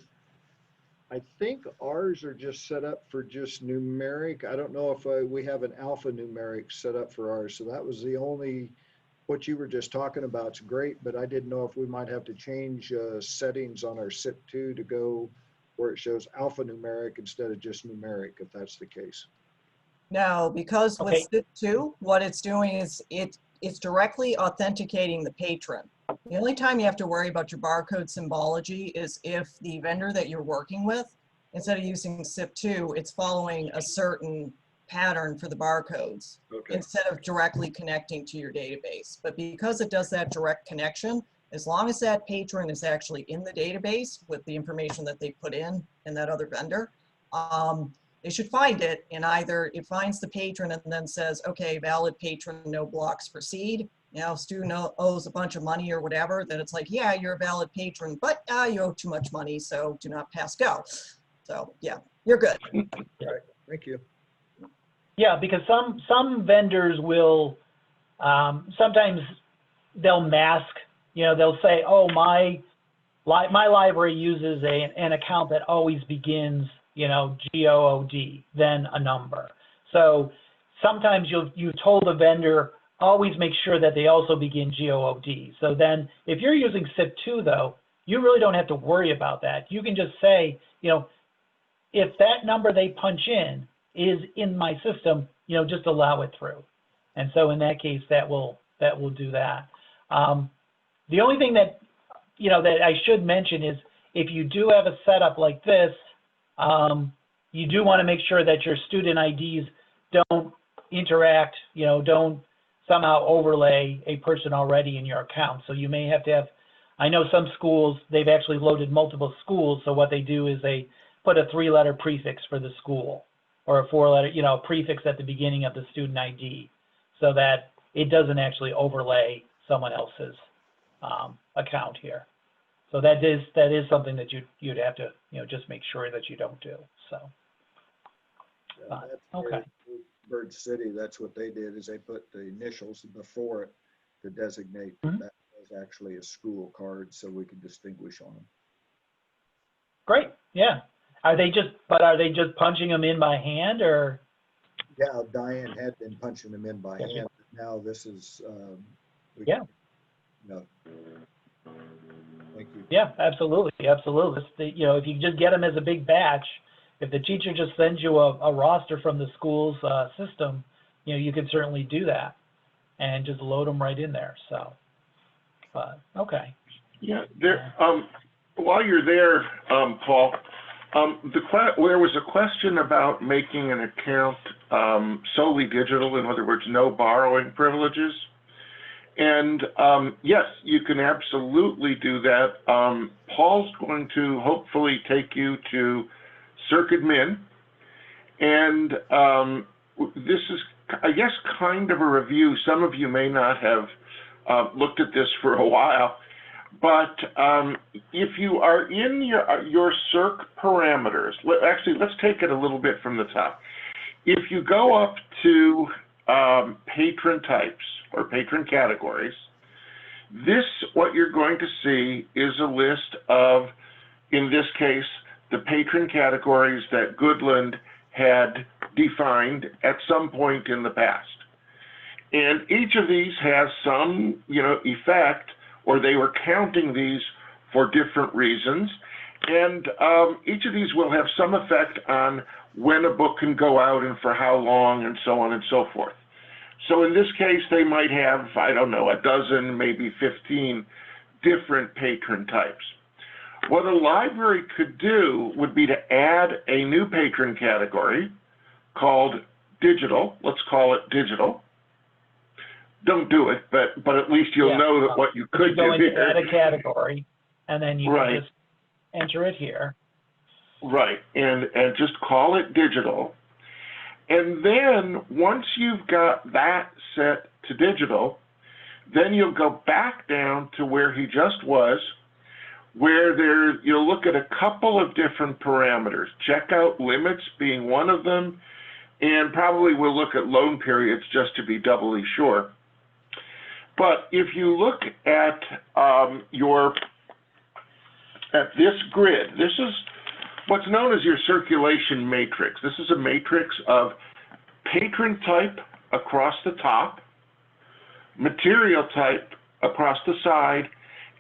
think ours are just set up for just numeric. I don't know if we have an alphanumeric set up for ours. So that was the only, what you were just talking about is great, but I didn't know if we might have to change settings on our SIP2 to go where it shows alphanumeric instead of just numeric, if that's the case. No, because with SIP2, what it's doing is it's directly authenticating the patron. The only time you have to worry about your barcode symbology is if the vendor that you're working with, instead of using SIP2, it's following a certain pattern for the barcodes instead of directly connecting to your database. But because it does that direct connection, as long as that patron is actually in the database with the information that they put in that other vendor, they should find it, and either it finds the patron and then says, okay, valid patron, no blocks, proceed. Student owes a bunch of money or whatever, then it's like, yeah, you're a valid patron, but you owe too much money, so do not pass go. So yeah, you're good. All right, thank you. Yeah, because some vendors will, sometimes they'll mask, they'll say, oh, my library uses an account that always begins GOOD, then a number. So sometimes you told the vendor, always make sure that they also begin GOOD. So then if you're using SIP2 though, you really don't have to worry about that. You can just say, if that number they punch in is in my system, just allow it through. And so in that case, that will do that. The only thing that, that I should mention is if you do have a setup like this, you do want to make sure that your student IDs don't interact, don't somehow overlay a person already in your account. So you may have to have, I know some schools, they've actually loaded multiple schools. So what they do is they put a 3-letter prefix for the school, or a 4-letter, prefix at the beginning of the student ID, so that it doesn't actually overlay someone else's account here. So that is something that you'd have to just make sure that you don't do. So okay. Bird City, that's what they did, is they put the initials before it to designate that was actually a school card, so we could distinguish on them. Great. Yeah. Are they just punching them in by hand, or? Yeah, Diane had been punching them in by hand. But now this is yeah. No. Thank you. Yeah, absolutely, absolutely. If you just get them as a big batch, if the teacher just sends you a roster from the school's system, you can certainly do that and just load them right in there. So, but okay. Yeah, there. While you're there, Paul, there was a question about making an account solely digital. In other words, no borrowing privileges. And yes, you can absolutely do that. Paul's going to hopefully take you to CircuitMin, and this is I guess, kind of a review. Some of you may not have looked at this for a while, but if you are in your CERC parameters, actually, let's take it a little bit from the top. If you go up to patron types or patron categories, what you're going to see is a list of, in this case, the patron categories that Goodland had defined at some point in the past. And each of these has some, effect, or they were counting these for different reasons. And each of these will have some effect on when a book can go out and for how long and so on and so forth. So in this case, they might have, I don't know, a dozen, maybe 15 different patron types. What a library could do would be to add a new patron category called digital. Let's call it digital. Don't do it, but at least you'll know that what you could do here. Add a category, and then you can just enter it here. Right, and just call it digital. And then once you've got that set to digital, then you'll go back down to where he just was, where you'll look at a couple of different parameters, checkout limits being one of them, and probably we'll look at loan periods just to be doubly sure. But if you look at this grid, this is what's known as your circulation matrix. This is a matrix of patron type across the top, material type across the side,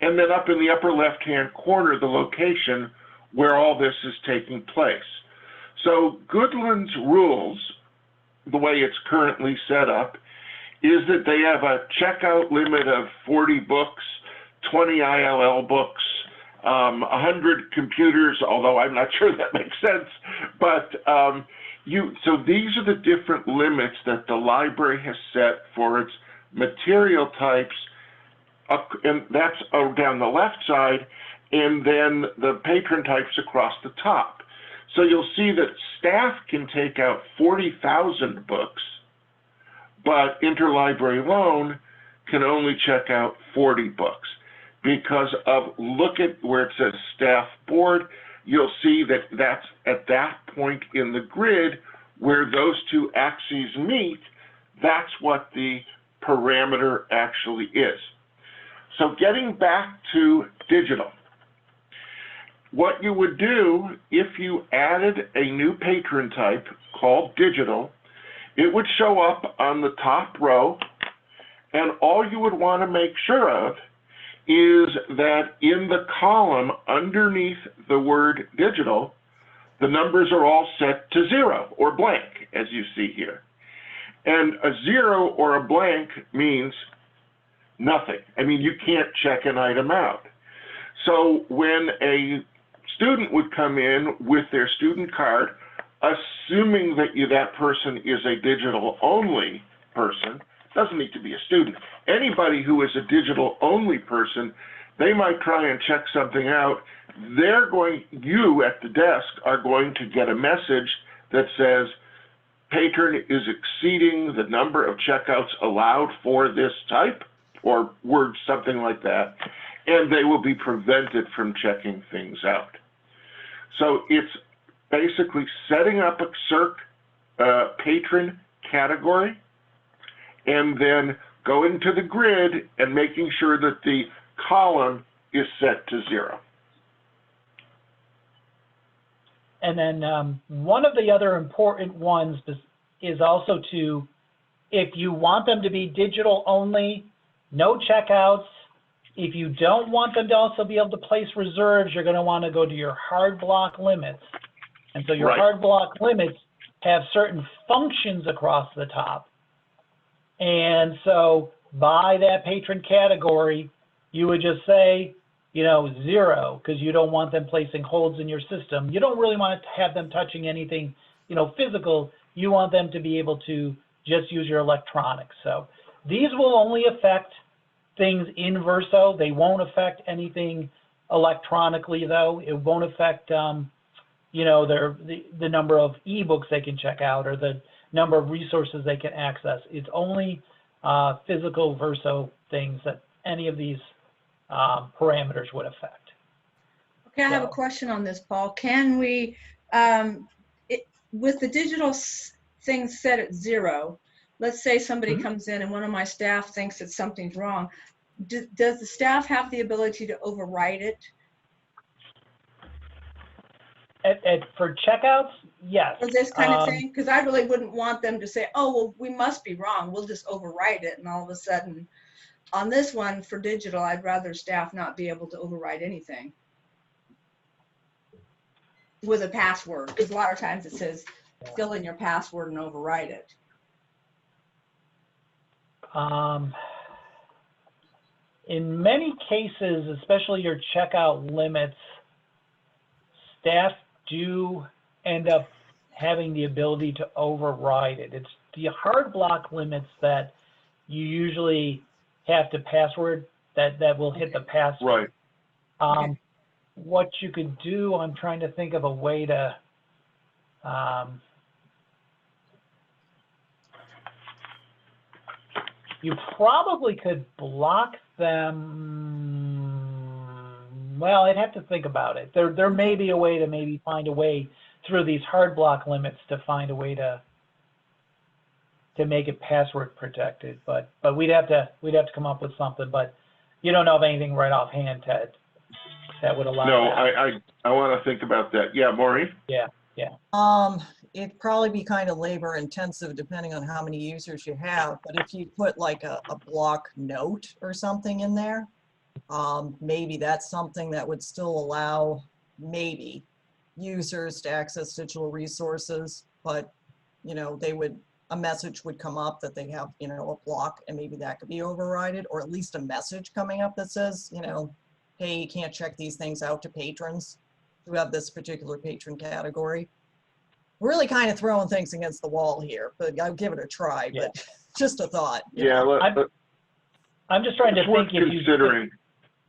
and then up in the upper left-hand corner, the location where all this is taking place. So Goodland's rules, the way it's currently set up, is that they have a checkout limit of 40 books, 20 ILL books, 100 computers, although I'm not sure that makes sense, but so these are the different limits that the library has set for its material types, and that's down the left side, and then the patron types across the top. So you'll see that staff can take out 40,000 books, but interlibrary loan can only check out 40 books. Because look at where it says staff board, you'll see that that's at that point in the grid where those two axes meet, that's what the parameter actually is. So getting back to digital, what you would do if you added a new patron type called digital, it would show up on the top row, and all you would want to make sure of is that in the column underneath the word digital, the numbers are all set to 0 or blank, as you see here. And a 0 or a blank means nothing. I mean, you can't check an item out. So when a student would come in with their student card, assuming that that person is a digital-only person, doesn't need to be a student. Anybody who is a digital-only person, they might try and check something out. You at the desk are going to get a message that says, patron is exceeding the number of checkouts allowed for this type, or words, something like that, and they will be prevented from checking things out. So it's basically setting up a CERC patron category, and then going to the grid and making sure that the column is set to 0. And then one of the other important ones is also if you want them to be digital only, no checkouts. If you don't want them to also be able to place reserves, you're going to want to go to your hard block limits. And so your hard block limits have certain functions across the top. And so by that patron category, you would just say, 0, because you don't want them placing holds in your system. You don't really want to have them touching anything, physical. You want them to be able to just use your electronics. So these will only affect things in Verso. They won't affect anything electronically, though. It won't affect, the number of ebooks they can check out, or the number of resources they can access. It's only physical Verso things that any of these parameters would affect. Okay, I have a question on this, Paul. Can we, with the digital things set at 0, let's say somebody comes in and one of my staff thinks that something's wrong. Does the staff have the ability to override it? For checkouts, yes. For this kind of thing? Because I really wouldn't want them to say, oh, well, we must be wrong. We'll just override it. And all of a sudden, on this one for digital, I'd rather staff not be able to override anything with a password. Because a lot of times it says, fill in your password and override it. In many cases, especially your checkout limits, staff do end up having the ability to override it. It's the hard block limits that you usually have to password that will hit the password. Right. What you could do, I'm trying to think of a way to, you probably could block them. Well, I'd have to think about it. There may be a way to maybe find a way through these hard block limits to find a way to make it password protected. But we'd have to come up with something. But you don't know of anything right offhand, Ted, that would allow No, that. I want to think about that. Yeah, Maureen? Yeah. It'd probably be kind of labor intensive depending on how many users you have. But if you put like a block note or something in there, maybe that's something that would still allow maybe users to access digital resources, but a message would come up that they have, a block, and maybe that could be overridden, or at least a message coming up that says, hey, you can't check these things out to patrons who have this particular patron category. We're really kind of throwing things against the wall here, but I'll give it a try, but just a thought. I'm just trying to think if you considering.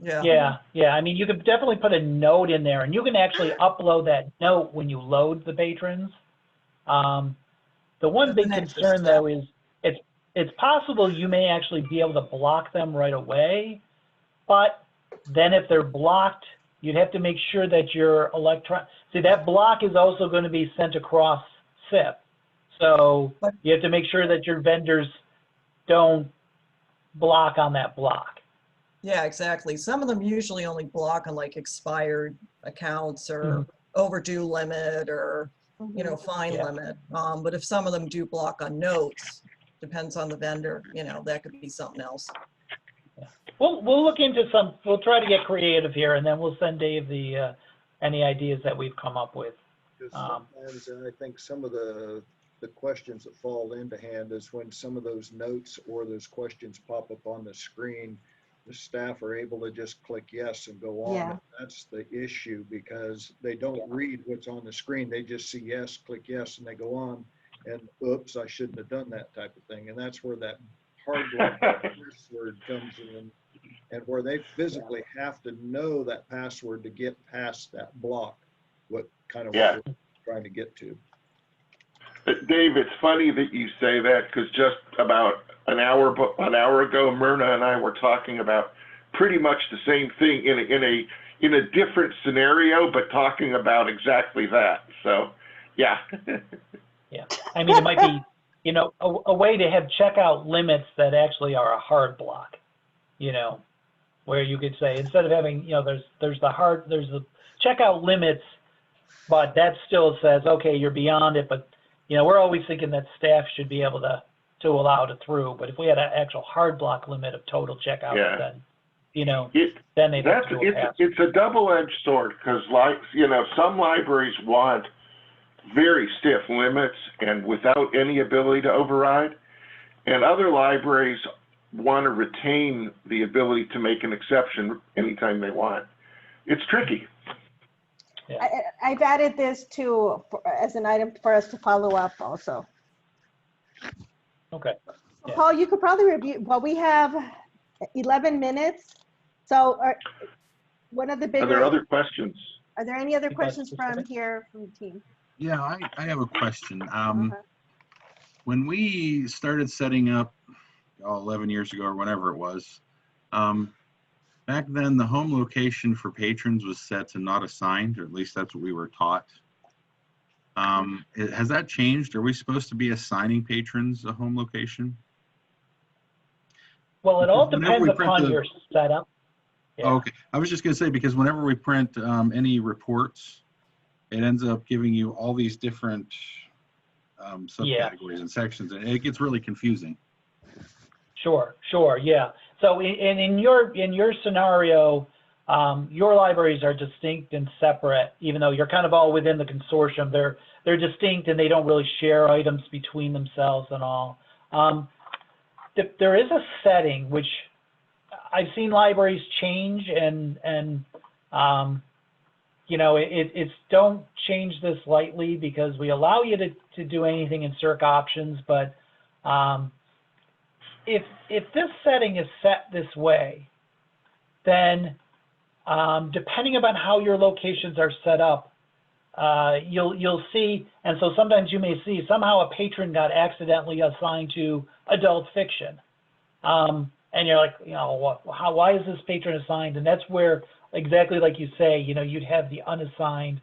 Yeah. I mean, you could definitely put a note in there, and you can actually upload that note when you load the patrons. The one big concern, though, is it's possible you may actually be able to block them right away, but then if they're blocked, you'd have to make sure that your see, that block is also going to be sent across SIP. So you have to make sure that your vendors don't block on that block. Yeah, exactly. Some of them usually only block on like expired accounts or overdue limit or, fine limit. But if some of them do block on notes, depends on the vendor, that could be something else. We'll look into we'll try to get creative here, and then we'll send Dave the any ideas that we've come up with. Sometimes I think some of the questions that fall into hand is when some of those notes or those questions pop up on the screen, the staff are able to just click yes and go on. Yeah. And that's the issue, because they don't read what's on the screen. They just see yes, click yes, and they go on. And oops, I shouldn't have done that type of thing. And that's where that hard block password comes in, and where they physically have to know that password to get past that block. What we're trying to get to. Dave, it's funny that you say that, because just about an hour ago, Myrna and I were talking about pretty much the same thing in a different scenario, but talking about exactly that. So, yeah. Yeah, I mean, it might be, a way to have checkout limits that actually are a hard block, where you could say, instead of having, there's the checkout limits, but that still says, okay, you're beyond it, but we're always thinking that staff should be able to allow it through. But if we had an actual hard block limit of total checkout, then then they'd have to do a pass. It's a double-edged sword, because some libraries want very stiff limits and without any ability to override, and other libraries want to retain the ability to make an exception anytime they want. It's tricky. Yeah. I've added this as an item for us to follow up also. Okay. Yeah. Paul, you could probably review, we have 11 minutes. So one of the bigger— Are there other questions? Are there any other questions from the team? Yeah, I have a question. when we started setting up 11 years ago or whenever it was, back then the home location for patrons was set to not assigned, or at least that's what we were taught. Has that changed? Are we supposed to be assigning patrons a home location? Well, it all Because whenever depends we print upon the- your setup. Yeah. Oh, okay, I was just gonna say, because whenever we print any reports, it ends up giving you all these different subcategories and sections, and it gets really confusing. Sure, yeah. So in your scenario, your libraries are distinct and separate, even though you're kind of all within the consortium. They're distinct and they don't really share items between themselves and all. There is a setting which I've seen libraries change, and you know, it's don't change this lightly, because we allow you to do anything in circ options, but if this setting is set this way, then depending upon how your locations are set up, you'll see, and so sometimes you may see somehow a patron got accidentally assigned to adult fiction, and you're like, you know, why is this patron assigned? And that's where, exactly like you say, you know, you'd have the unassigned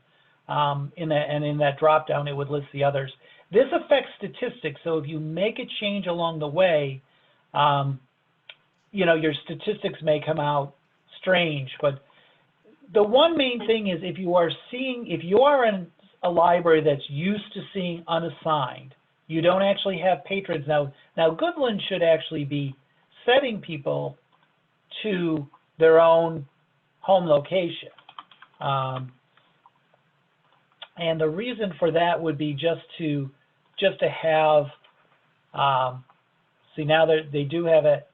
in that drop down, it would list the others. This affects statistics, so if you make a change along the way, you know, your statistics may come out strange. But the one main thing is, if you are in a library that's used to seeing unassigned, you don't actually have patrons. Now Goodland should actually be setting people to their own home location. And the reason for that would be just to have, see, now they do have it,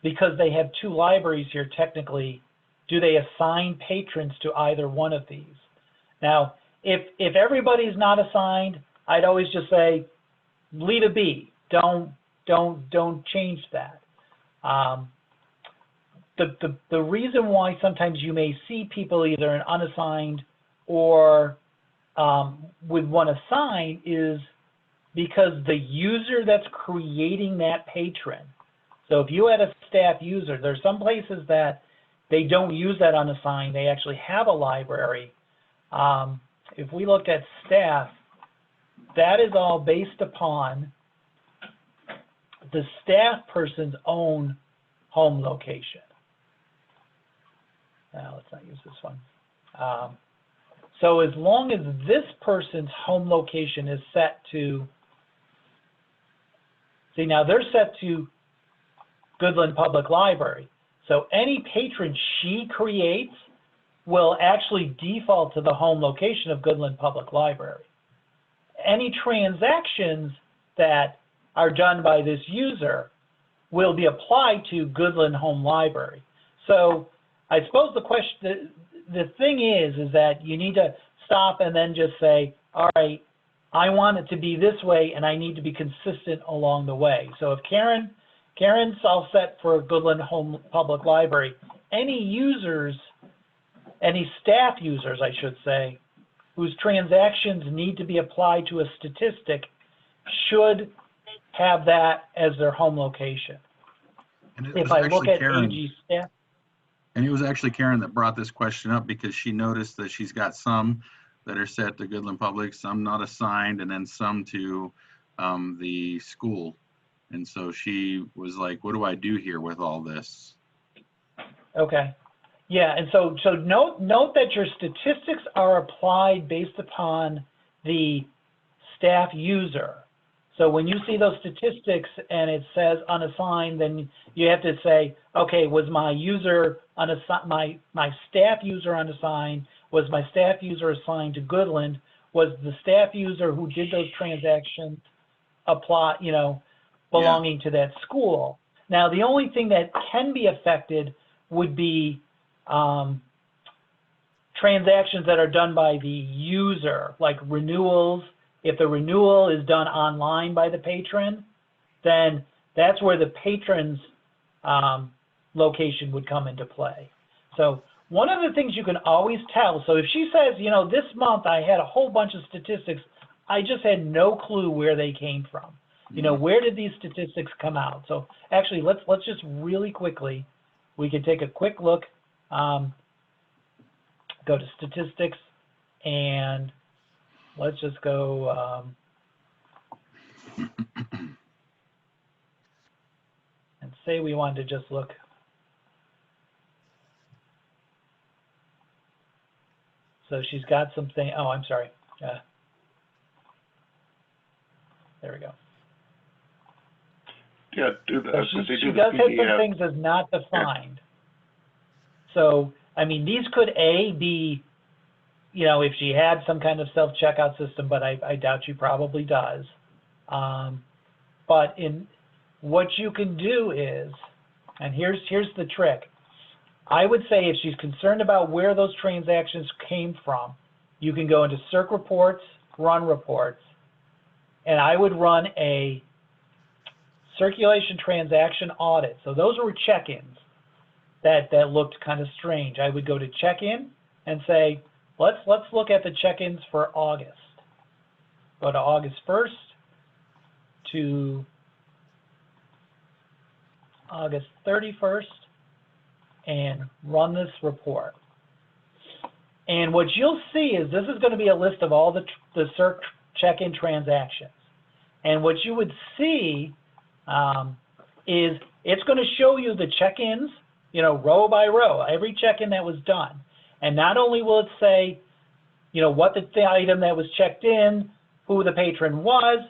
because they have two libraries here technically, do they assign patrons to either one of these? Now, if everybody's not assigned, I'd always just say, leave it be. Don't change that. The reason why sometimes you may see people either in unassigned or with one assigned is because the user that's creating that patron. So if you had a staff user, there's some places that they don't use that unassigned, they actually have a library. If we looked at staff, that is all based upon the staff person's own home location. Now let's not use this one. So as long as this person's home location is set to, see, now they're set to Goodland Public Library. So any patron she creates will actually default to the home location of Goodland Public Library. Any transactions that are done by this user will be applied to Goodland Home Library. So I suppose the question, the thing is that you need to stop and then just say, all right, I want it to be this way, and I need to be consistent along the way. So if Karen's all set for Goodland Home Public Library, any users, any staff users, I should say, whose transactions need to be applied to a statistic should have that as their home location. If I look at AG staff. And it was actually Karen that brought this question up, because she noticed that she's got some that are set to Goodland Public, some not assigned, and then some to the school. And so she was like, what do I do here with all this? Okay. Yeah, and so note that your statistics are applied based upon the staff user. So when you see those statistics and it says unassigned, then you have to say, okay, was my user unassigned, my staff user unassigned? Was my staff user assigned to Goodland? Was the staff user who did those transactions apply, you know, belonging to that school? Now, the only thing that can be affected would be transactions that are done by the user, like renewals. If the renewal is done online by the patron, then that's where the patron's location would come into play. So one of the things you can always tell, so if she says, you know, this month I had a whole bunch of statistics, I just had no clue where they came from. You know, where did these statistics come out? So actually, let's just really quickly, we can take a quick look, go to statistics, and let's just go, and say we wanted to just look. So she's got something, oh, I'm sorry. There we go. Yeah, do the, So they she do the does have some PDF. things as not defined. So, I mean, these could be, you know, if she had some kind of self-checkout system, but I doubt she probably does. But in what you can do is, and here's the trick. I would say if she's concerned about where those transactions came from, you can go into Circ reports, run reports, and I would run a circulation transaction audit. So those were check-ins that looked kind of strange. I would go to check-in and say, let's look at the check-ins for August. Go to August 1st to August 31st and run this report. And what you'll see is this is going to be a list of all the Circ check-in transactions. And what you would see is it's going to show you the check-ins, you know, row by row, every check-in that was done. And not only will it say, you know, what the item that was checked in, who the patron was,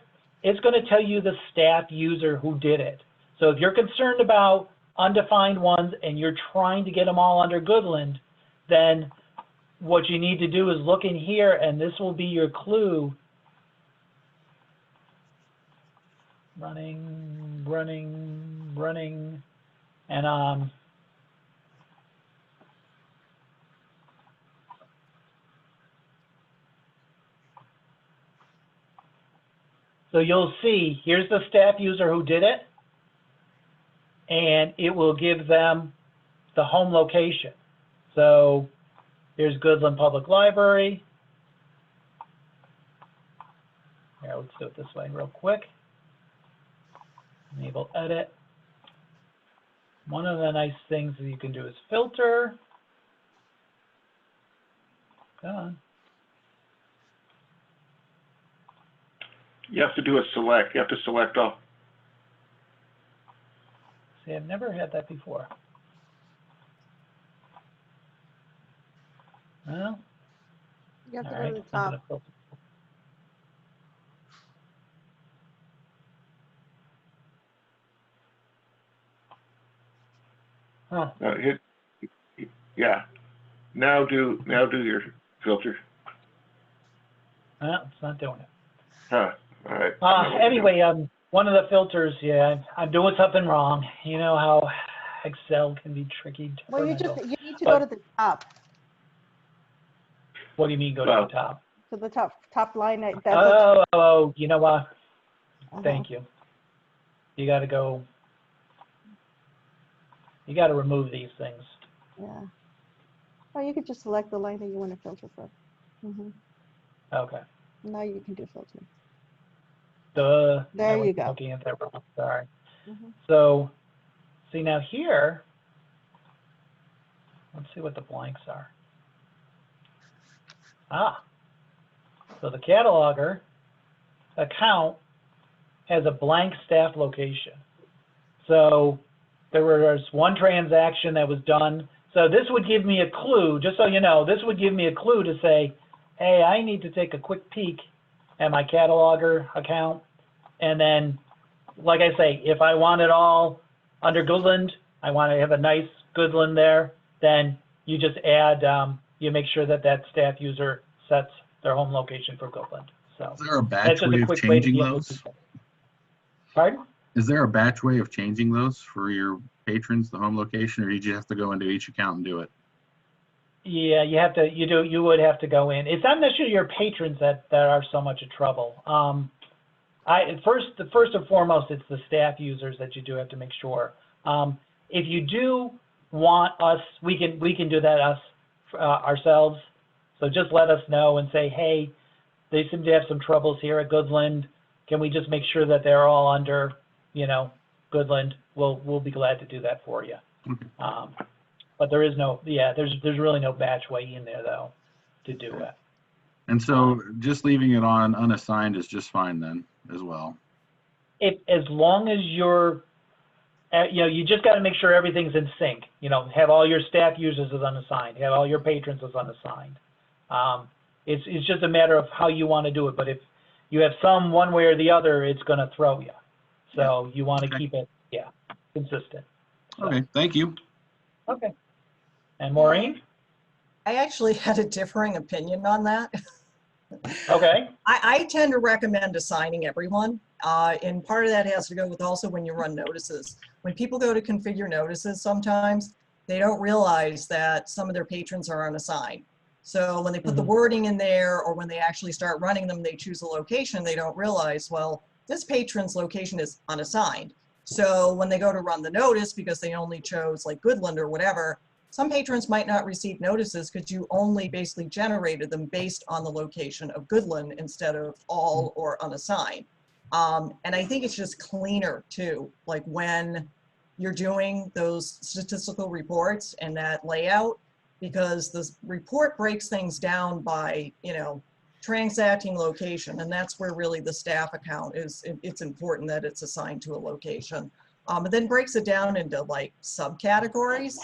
it's going to tell you the staff user who did it. So if you're concerned about undefined ones and you're trying to get them all under Goodland, then what you need to do is look in here, and this will be your clue. Running, and so you'll see, here's the staff user who did it, and it will give them the home location. So here's Goodland Public Library. Here, let's do it this way real quick. Enable edit. One of the nice things that you can do is filter. Come on. You have to do a select. You have to select all. See, I've never had that before. Well, You have to all go right, to the I'm top. gonna filter. Huh. Yeah. Now do your filter. Well, it's not doing it. Huh. All right. Anyway, one of the filters, yeah, I'm doing something wrong. You know how Excel can be tricky. Well, you temperamental. need to go to the top. What do you mean go to the top? To the top line. Oh, you know what? Thank you. You got to go. You got to remove these things. Yeah. Or you could just select the line that you want to filter from. Okay. Now you can do filtering. Duh. There I you was go. Looking at that wrong. Sorry. So, see now here. Let's see what the blanks are. So the cataloger account has a blank staff location. So there was one transaction that was done. So this would give me a clue, just so you know, this would give me a clue to say, hey, I need to take a quick peek at my cataloger account. And then, like I say, if I want it all under Goodland, I want to have a nice Goodland there, then you just add, you make sure that that staff user sets their home location for Goodland. So Is there a batch that's just way a of quick way to changing be able those? to. Pardon? Is there a batch way of changing those for your patrons, the home location, or do you just have to go into each account and do it? Yeah, you would have to go in. It's not necessarily your patrons that are so much trouble. First and foremost, it's the staff users that you do have to make sure. If you do want us, we can do that ourselves. So just let us know and say, hey, they seem to have some troubles here at Goodland. can we just make sure that they're all under, you know, Goodland? We'll be glad to do that for you. But there is no, there's really no batch way in there though to do it. And so just leaving it on unassigned is just fine then as well. As long as you're, you know, you just got to make sure everything's in sync. You know, have all your staff users as unassigned, have all your patrons as unassigned. It's just a matter of how you want to do it. But if you have some one way or the other, it's going to throw you. So you want to keep it, consistent. So. Okay, thank you. Okay. And Maureen? I actually had a differing opinion on that. Okay. I tend to recommend assigning everyone. And part of that has to go with also when you run notices. When people go to configure notices, sometimes they don't realize that some of their patrons are unassigned. So when they put the wording in there, or when they actually start running them, they choose a location, they don't realize, well, this patron's location is unassigned. So when they go to run the notice, because they only chose like Goodland or whatever, some patrons might not receive notices because you only basically generated them based on the location of Goodland instead of all or unassigned. And I think it's just cleaner too, like when you're doing those statistical reports and that layout, because the report breaks things down by, you know, transacting location, and that's where really the staff account is. It's important that it's assigned to a location, but then breaks it down into like subcategories.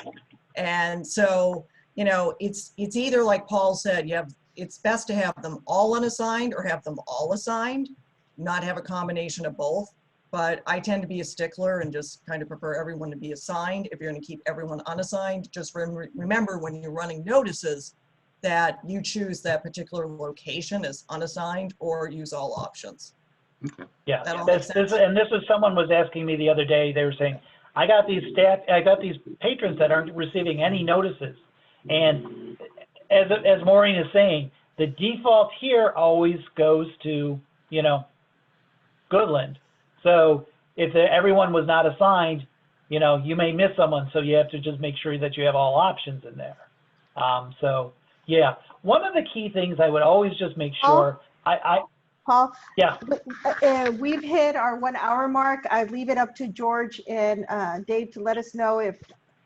And so, you know, it's either like Paul said, it's best to have them all unassigned or have them all assigned, not have a combination of both. But I tend to be a stickler and just kind of prefer everyone to be assigned. If you're going to keep everyone unassigned, just remember when you're running notices that you choose that particular location as unassigned or use all options. Okay. Yeah, this is someone was asking me the other day. They were saying, I got these patrons that aren't receiving any notices, and as Maureen is saying, the default here always goes to, you know, Goodland. So if everyone was not assigned, you know, you may miss someone, so you have to just make sure that you have all options in there. So yeah, one of the key things I would always just make sure, Paul? Yeah. We've hit our 1 hour mark. I leave it up to George and Dave to let us know if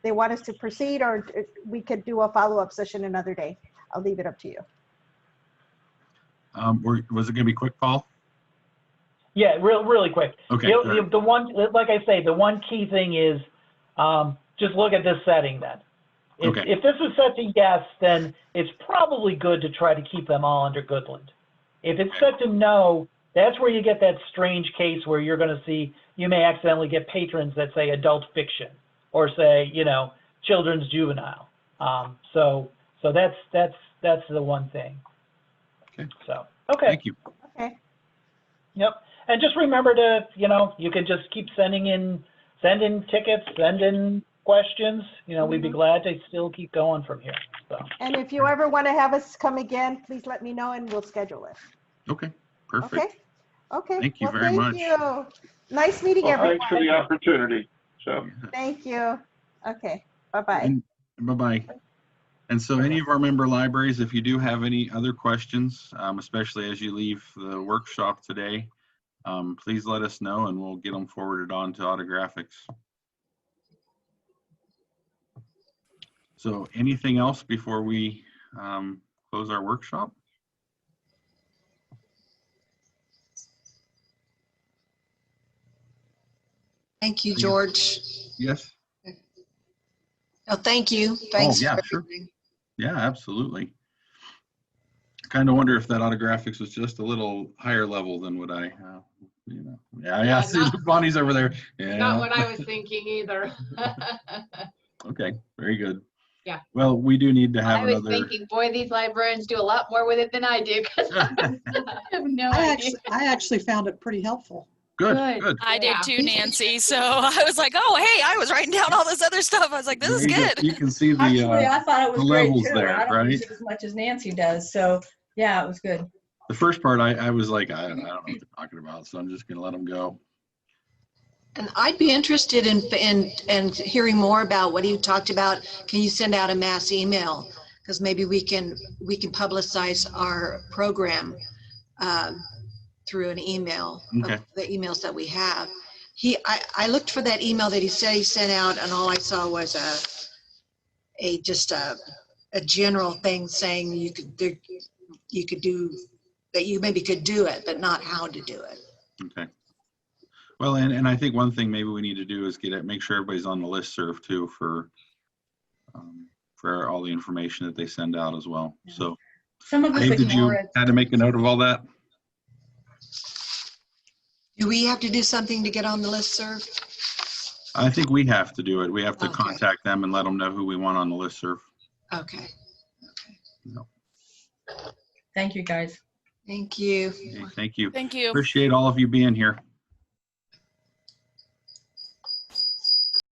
they want us to proceed, or we could do a follow-up session another day. I'll leave it up to you. Was it going to be quick, Paul? Yeah, really quick. Okay. The one, like I say, the one key thing is just look at this setting then. If this is set to yes, then it's probably good to try to keep them all under Goodland. If it's set to no, that's where you get that strange case where you're going to see, you may accidentally get patrons that say adult fiction or say, you know, children's juvenile. So that's the one thing. Okay. So, okay. Thank you. Okay. Yep. And just remember to, you know, you can just keep send in tickets, send in questions. You know, we'd be glad to still keep going from here. So. And if you ever want to have us come again, please let me know and we'll schedule it. Okay. Perfect. Okay. Okay. Thank you very much. Thank you. Nice meeting everyone. Thanks for the opportunity. So. Thank you. Okay. Bye-bye. Bye-bye. And so any of our member libraries, if you do have any other questions, especially as you leave the workshop today, please let us know and we'll get them forwarded on to Autographics. So anything else before we close our workshop? Thank you, George. Yes. Oh, thank you. Thanks. Oh, yeah, for sure. everything. Yeah, absolutely. I kind of wonder if that Autographics was just a little higher level than what I, you know. Yeah. See, Bonnie's over there. Yeah. Not what I was thinking either. Okay, very good. Yeah. Well, we do need to have I was another. thinking, boy, these librarians do a lot more with it than I do, because I have no idea. I actually found it pretty helpful. Good. I did too, Nancy. So I was like, oh, hey, I was writing down all this other stuff. I was like, this is good. You can see the, Actually, I thought it was great levels too. there, I don't right? use it as much as Nancy does. So yeah, it was good. The first part, I was like, I don't know what they're talking about, so I'm just going to let them go. And I'd be interested in hearing more about what you talked about. Can you send out a mass email? Because maybe we can publicize our program through an email, Okay. of the emails that we have. I looked for that email that he said he sent out, and all I saw was just a general thing saying you could do, that you maybe could do it, but not how to do it. Okay. Well, and I think one thing maybe we need to do is make sure everybody's on the listserv too for all the information that they send out as well. So, Some of us Dave, did you ignore it. had to make a note of all that? Do we have to do something to get on the listserv? I think we have to do it. We have to Okay. contact them and let them know who we want on the listserv. Okay. No. Thank you, guys. Thank you. Okay, thank you. Thank you. Appreciate all of you being here.